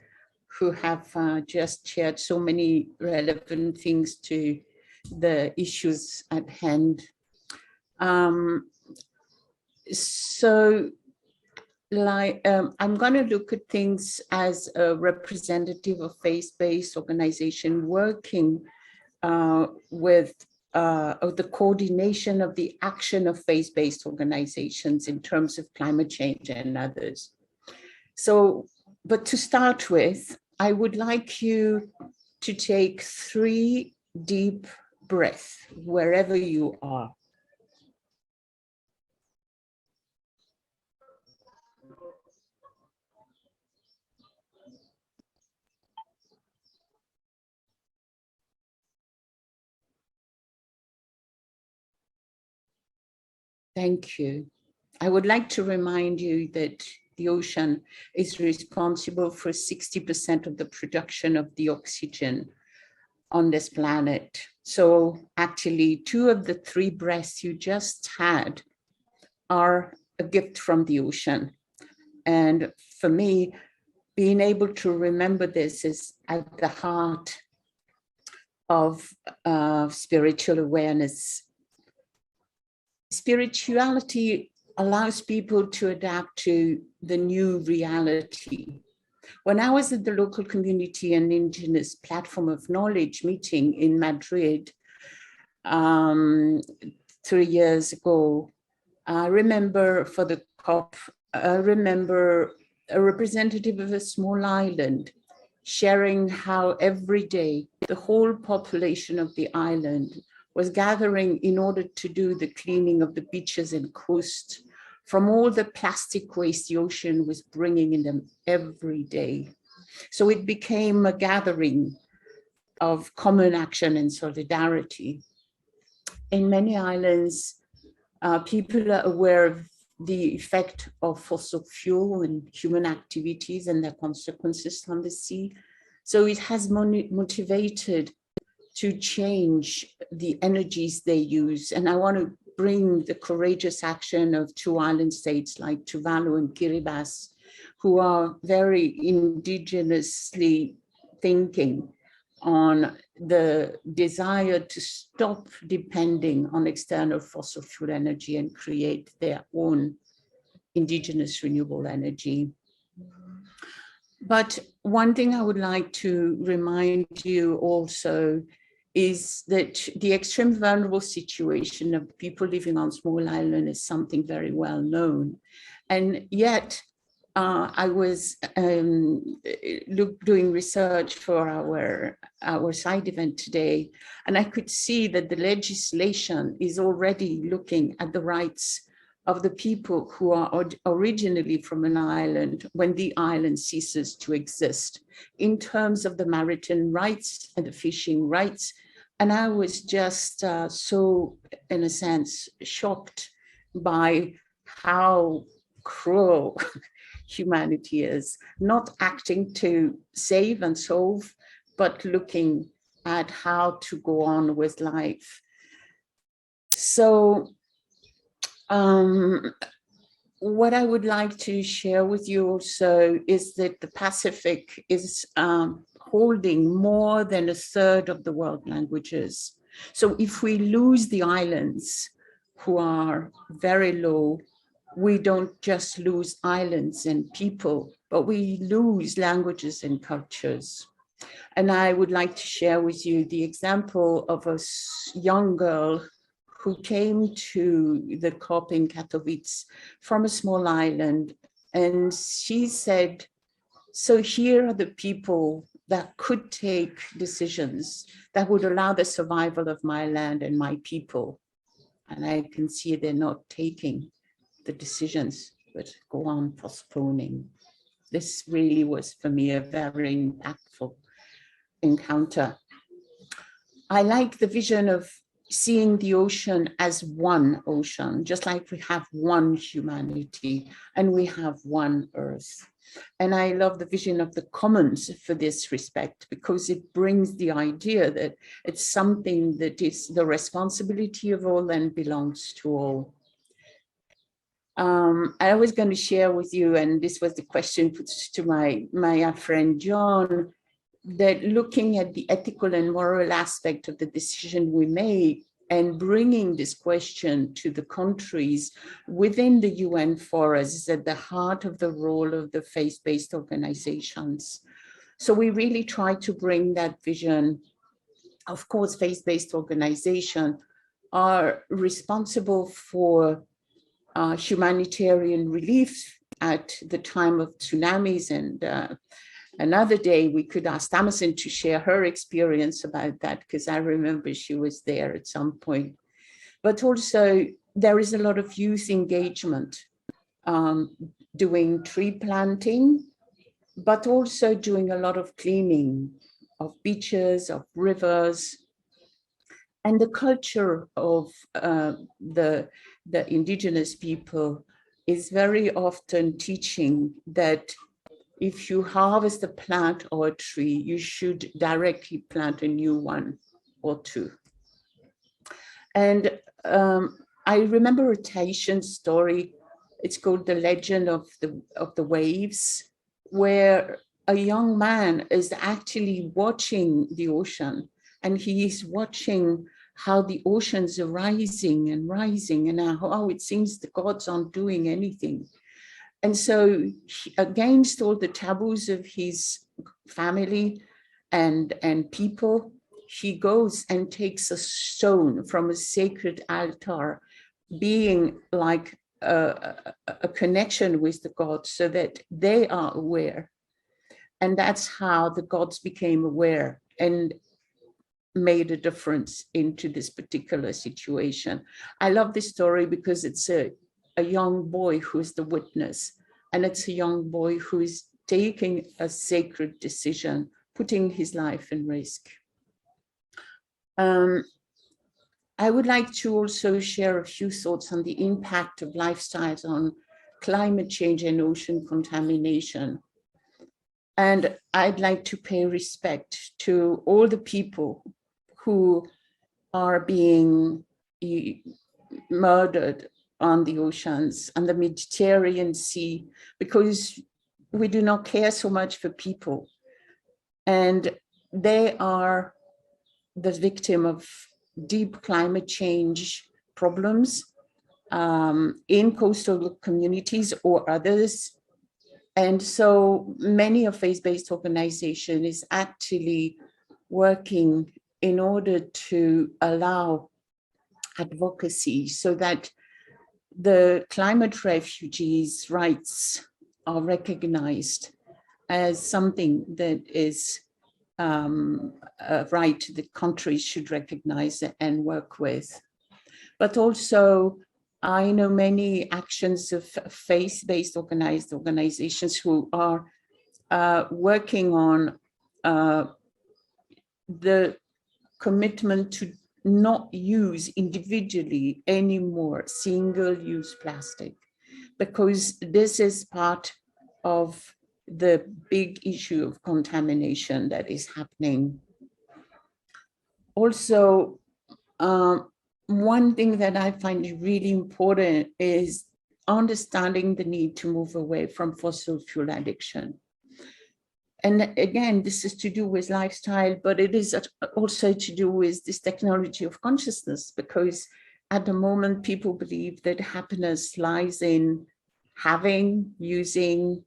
who have just shared so many relevant things to the issues at hand. I'm going to look at things as a representative of faith-based organization working with the coordination of the action of faith-based organizations in terms of climate change and others. So, but to start with, I would like you to take 3 deep breaths wherever you are. Thank you. I would like to remind you that the ocean is responsible for 60% of the production of the oxygen on this planet. So actually 2 of the 3 breaths you just had are a gift from the ocean. And for me, being able to remember this is at the heart of spiritual awareness. Spirituality allows people to adapt to the new reality. When I was at the local community and indigenous platform of knowledge meeting in Madrid 3 years ago, I remember for the COP, I remember a representative of a small island sharing how every day the whole population of the island was gathering in order to do the cleaning of the beaches and coast from all the plastic waste the ocean was bringing in them every day. So it became a gathering of common action and solidarity. In many islands, people are aware of the effect of fossil fuel and human activities and their consequences on the sea. So it has motivated to change the energies they use. And I want to bring the courageous action of 2 island states like Tuvalu and Kiribati, who are very indigenously thinking on the desire to stop depending on external fossil fuel energy and create their own indigenous renewable energy. But one thing I would like to remind you also is that the extreme vulnerable situation of people living on small island is something very well known. And yet I was doing research for our side event today, and I could see that the legislation is already looking at the rights of the people who are originally from an island when the island ceases to exist in terms of the maritime rights and the fishing rights. And I was just so, in a sense, shocked by how cruel humanity is, not acting to save and solve, but looking at how to go on with life. So what I would like to share with you also is that the Pacific is holding more than 1/3 of the world languages. So if we lose the islands, who are very low, we don't just lose islands and people, but we lose languages and cultures. And I would like to share with you the example of a young girl who came to the COP in Katowice from a small island. And she said, so here are the people that could take decisions that would allow the survival of my land and my people. And I can see they're not taking the decisions, but go on postponing. this really was for me a very impactful encounter. I like the vision of seeing the ocean as one ocean, just like we have one humanity and we have one Earth. And I love the vision of the commons for this respect, because it brings the idea that it's something that is the responsibility of all and belongs to all. I was going to share with you, and this was the question put to my friend John, that looking at the ethical and moral aspect of the decision we made and bringing this question to the countries within the UN forums is at the heart of the role of the faith-based organizations. So we really try to bring that vision. Of course, faith-based organizations are responsible for humanitarian relief at the time of tsunamis, and another day we could ask Tamasin to share her experience about that, because I remember she was there at some point. But also there is a lot of youth engagement, doing tree planting, but also doing a lot of cleaning of beaches, of rivers. And the culture of the indigenous people is very often teaching that if you harvest a plant or a tree, you should directly plant a new one or two. And I remember a Tahitian story. It's called The Legend of the Waves, where a young man is actually watching the ocean, and he is watching how the oceans are rising and rising, and how it seems the gods aren't doing anything. And so against all the taboos of his family and people, he goes and takes a stone from a sacred altar, being like a connection with the gods so that they are aware. And that's how the gods became aware and made a difference into this particular situation. I love this story because it's a young boy who is the witness, and it's a young boy who is taking a sacred decision, putting his life in risk. I would like to also share a few thoughts on the impact of lifestyles on climate change and ocean contamination. And I'd like to pay respect to all the people who are being murdered on the oceans and the Mediterranean Sea, because we do not care so much for people. And they are the victim of deep climate change problems in coastal communities or others. And so many of faith-based organizations is actually working in order to allow advocacy so that the climate refugees' rights are recognized as something that is a right that countries should recognize and work with. But also, I know many actions of faith-based organizations who are working on the commitment to not use individually any more single-use plastic, because this is part of the big issue of contamination that is happening. Also, one thing that I find really important is understanding the need to move away from fossil fuel addiction. And again, this is to do with lifestyle, but it is also to do with this technology of consciousness, because at the moment, people believe that happiness lies in having, using,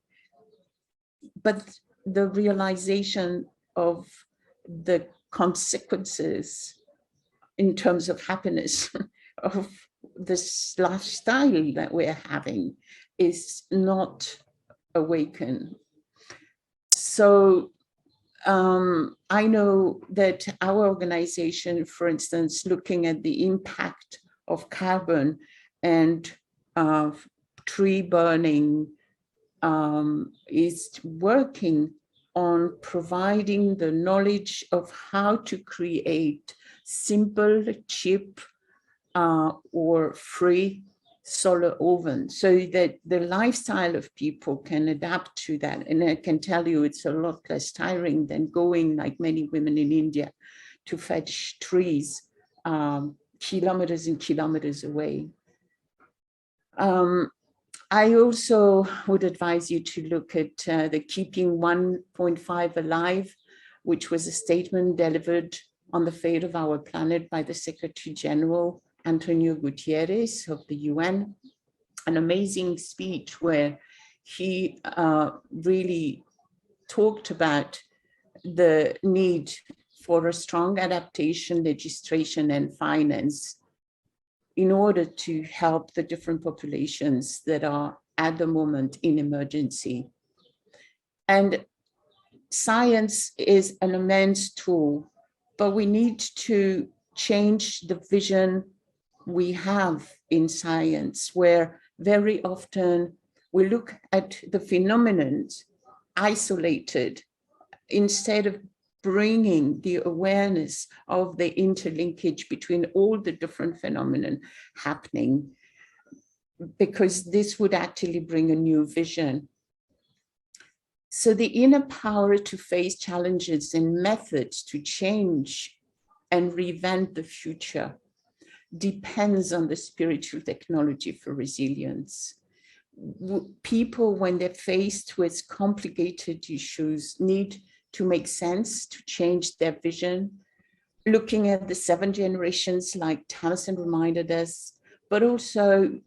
but the realization of the consequences in terms of happiness of this lifestyle that we're having is not awakened. So I know that our organization, for instance, looking at the impact of carbon and tree burning is working on providing the knowledge of how to create simple, cheap, or free solar oven, so that the lifestyle of people can adapt to that. And I can tell you it's a lot less tiring than going, like many women in India, to fetch trees kilometers and kilometers away. I also would advise you to look at the Keeping 1.5 Alive, which was a statement delivered on the fate of our planet by the Secretary General, Antonio Guterres of the UN, an amazing speech where he really talked about the need for a strong adaptation, legislation, and finance in order to help the different populations that are at the moment in emergency. And science is an immense tool, but we need to change the vision we have in science, where very often we look at the phenomenon isolated instead of bringing the awareness of the interlinkage between all the different phenomena happening, because this would actually bring a new vision. So the inner power to face challenges and methods to change and reinvent the future depends on the spiritual technology for resilience. People, when they're faced with complicated issues, need to make sense, to change their vision, looking at the 7 generations like Tamasin reminded us, but also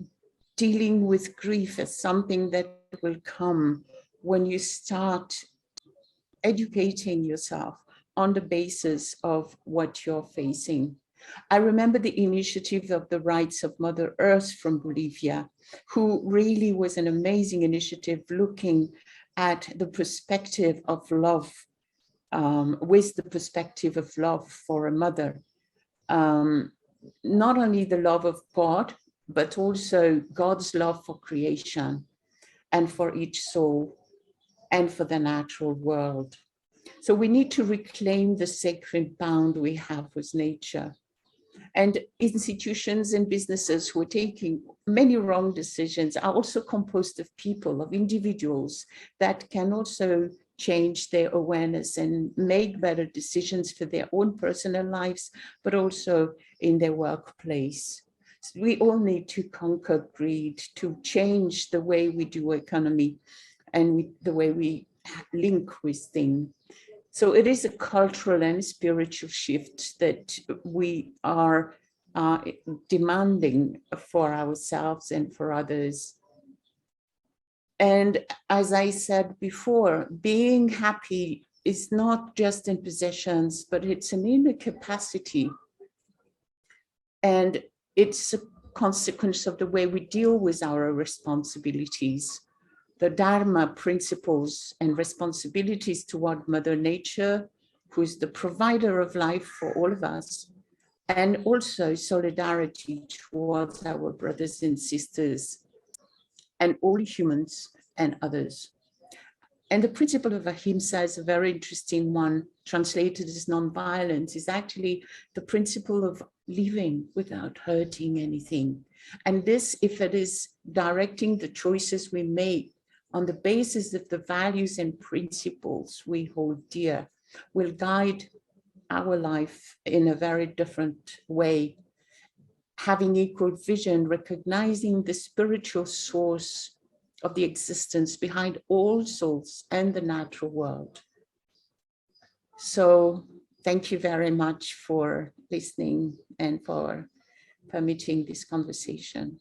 dealing with grief as something that will come when you start educating yourself on the basis of what you're facing. I remember the initiative of the Rights of Mother Earth from Bolivia, who really was an amazing initiative looking at the perspective of love, with the perspective of love for a mother. Not only the love of God, but also God's love for creation and for each soul and for the natural world. So we need to reclaim the sacred bond we have with nature. And institutions and businesses who are taking many wrong decisions are also composed of people, of individuals that can also change their awareness and make better decisions for their own personal lives, but also in their workplace. So we all need to conquer greed, to change the way we do economy and the way we link with things. So it is a cultural and spiritual shift that we are demanding for ourselves and for others. And as I said before, being happy is not just in possessions, but it's an inner capacity. And it's a consequence of the way we deal with our responsibilities. The Dharma principles and responsibilities toward Mother Nature, who is the provider of life for all of us, and also solidarity towards our brothers and sisters and all humans and others. And the principle of ahimsa is a very interesting one, translated as non-violence, is actually the principle of living without hurting anything. And this, if it is directing the choices we make on the basis of the values and principles we hold dear, will guide our life in a very different way, having equal vision, recognizing the spiritual source of the existence behind all souls and the natural world. So thank you very much for listening and for permitting this conversation.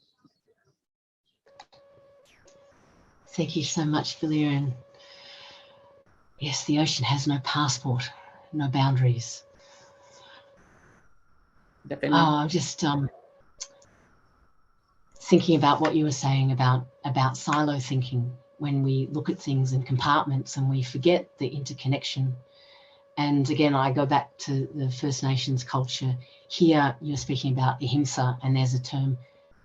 Thank you so much, Villiers. Yes, the ocean has no passport, no boundaries. Definitely. Oh, I'm just thinking about what you were saying about silo thinking, when we look at things in compartments and we forget the interconnection. And again, I go back to the First Nations culture. Here, you're speaking about ahimsa, and there's a term,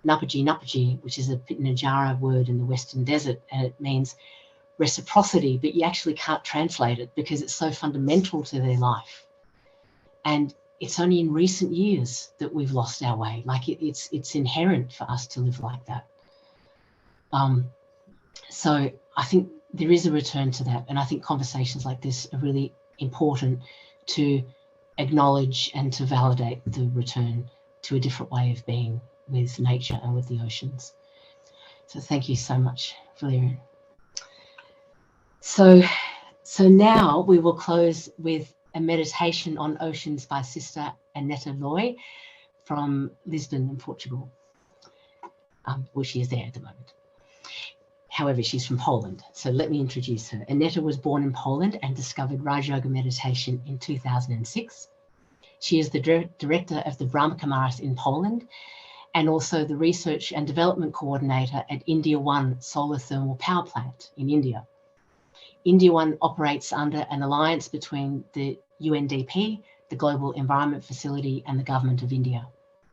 napaji, which is a Pitjantjatjara word in the Western Desert, and it means reciprocity, but you actually can't translate it because it's so fundamental to their life. And it's only in recent years that we've lost our way. Like it's inherent for us to live like that. So I think there is a return to that. And I think conversations like this are really important to acknowledge and to validate the return to a different way of being with nature and with the oceans. So thank you so much, Valerian. So now we will close with a meditation on oceans by Sister Annetta Loy from Lisbon in Portugal. Well, she is there at the moment. However, she's from Poland. So let me introduce her. Annetta was born in Poland and discovered Raj Yoga meditation in 2006. She is the director of the Brahma Kumaris in Poland and also the research and development coordinator at India One Solar Thermal Power Plant in India. India One operates under an alliance between the UNDP, the Global Environment Facility, and the Government of India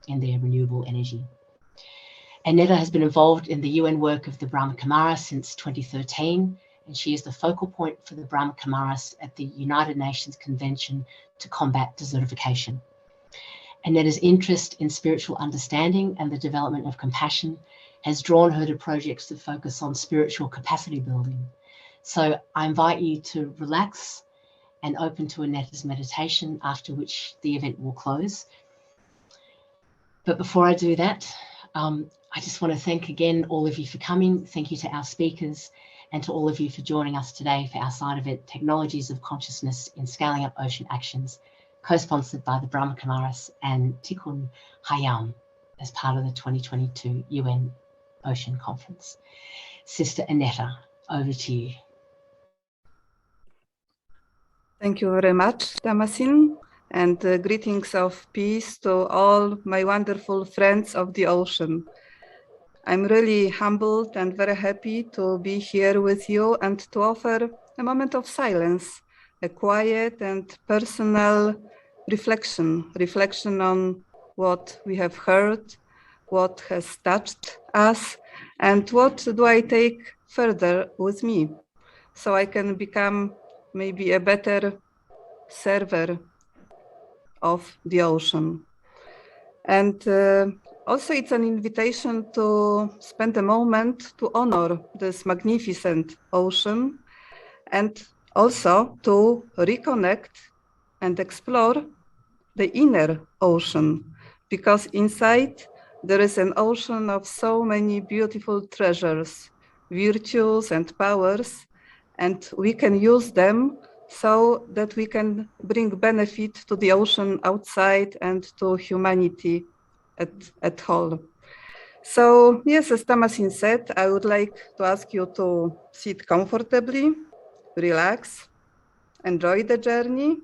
in their renewable energy. Annetta has been involved in the UN work of the Brahma Kumaris since 2013, and she is the focal point for the Brahma Kumaris at the United Nations Convention to Combat Desertification. Annetta's interest in spiritual understanding and the development of compassion has drawn her to projects that focus on spiritual capacity building. So I invite you to relax and open to Annetta's meditation, after which the event will close. But before I do that, I just want to thank again all of you for coming. Thank you to our speakers and to all of you for joining us today for our side event, Technologies of Consciousness in Scaling Up Ocean Actions, co-sponsored by the Brahma Kumaris and Tikkun Hayam as part of the 2022 UN Ocean Conference. Sister Annetta, over to you. Thank you very much, Tamasin, and greetings of peace to all my wonderful friends of the ocean. I'm really humbled and very happy to be here with you and to offer a moment of silence, a quiet and personal reflection on what we have heard, what has touched us, and what do I take further with me so I can become maybe a better server of the ocean. And also it's an invitation to spend a moment to honor this magnificent ocean and also to reconnect and explore the inner ocean, because inside there is an ocean of so many beautiful treasures, virtues and powers, and we can use them so that we can bring benefit to the ocean outside and to humanity at whole. So yes, as Tamasin said, I would like to ask you to sit comfortably, relax, enjoy the journey,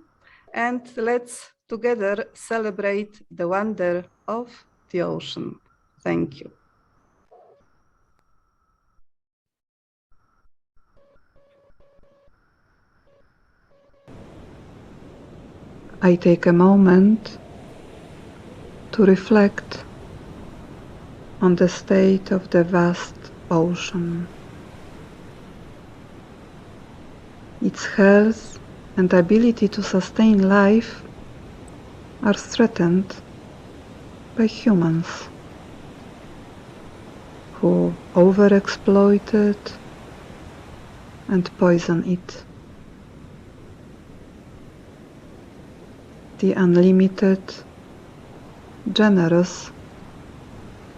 and let's together celebrate the wonder of the ocean. Thank you. I take a moment to reflect on the state of the vast ocean. Its health and ability to sustain life are threatened by humans who overexploit it and poison it. The unlimited, generous,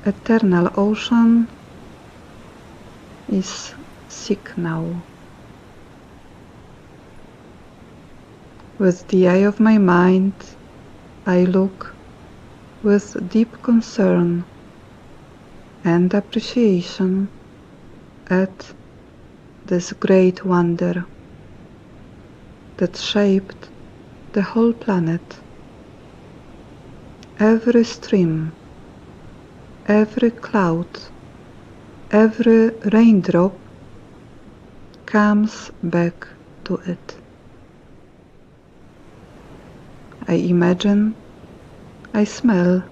eternal ocean is sick now. With the eye of my mind, I look with deep concern and appreciation at this great wonder that shaped the whole planet. Every stream, every cloud, every raindrop comes back to it. I imagine, I smell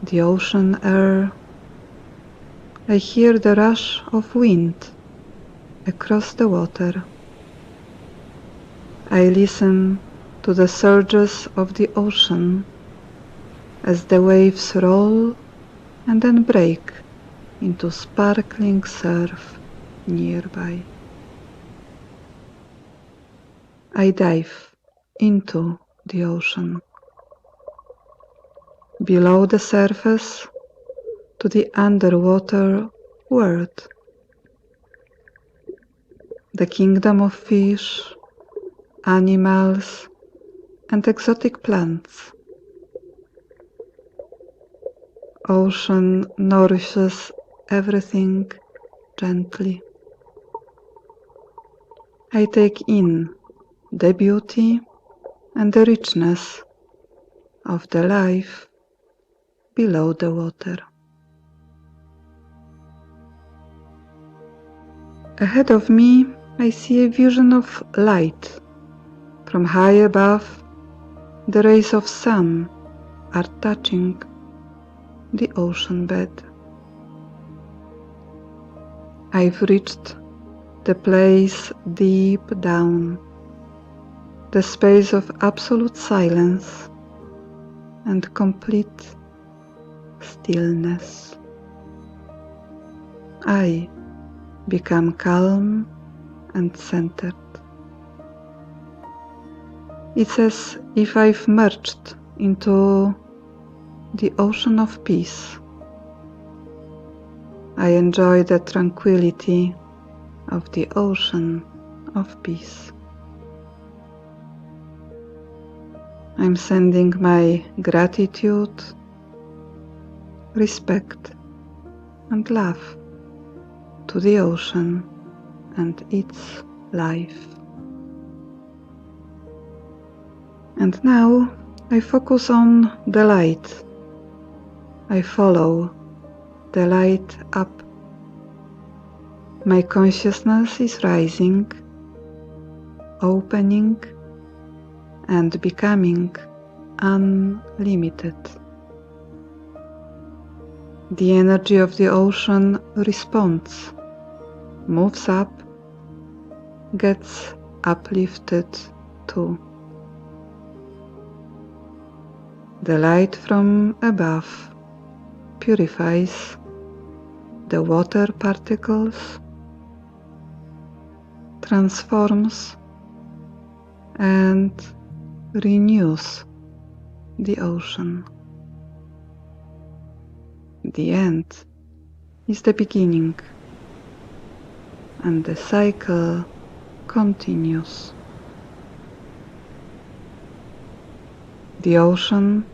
the ocean air. I hear the rush of wind across the water. I listen to the surges of the ocean as the waves roll and then break into sparkling surf nearby. I dive into the ocean. Below the surface to the underwater world. The kingdom of fish, animals, and exotic plants. Ocean nourishes everything gently. I take in the beauty and the richness of the life below the water. Ahead of me, I see a vision of light. From high above, the rays of sun are touching the ocean bed. I've reached the place deep down, the space of absolute silence and complete stillness. I become calm and centered. It's as if I've merged into the ocean of peace. I enjoy the tranquility of the ocean of peace. I'm sending my gratitude, respect, and love to the ocean and its life. And now I focus on the light. I follow the light up. My consciousness is rising, opening, and becoming unlimited. The energy of the ocean responds, moves up, gets uplifted too. The light from above purifies the water particles, transforms and renews the ocean. The end is the beginning, and the cycle continues. The ocean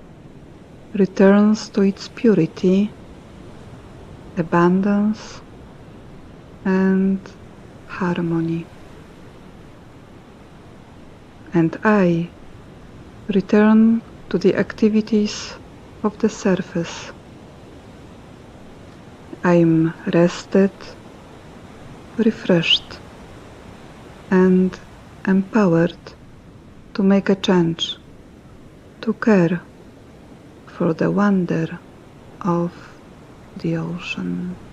returns to its purity, abundance, and harmony. And I return to the activities of the surface. I'm rested, refreshed, and empowered to make a change, to care for the wonder of the ocean.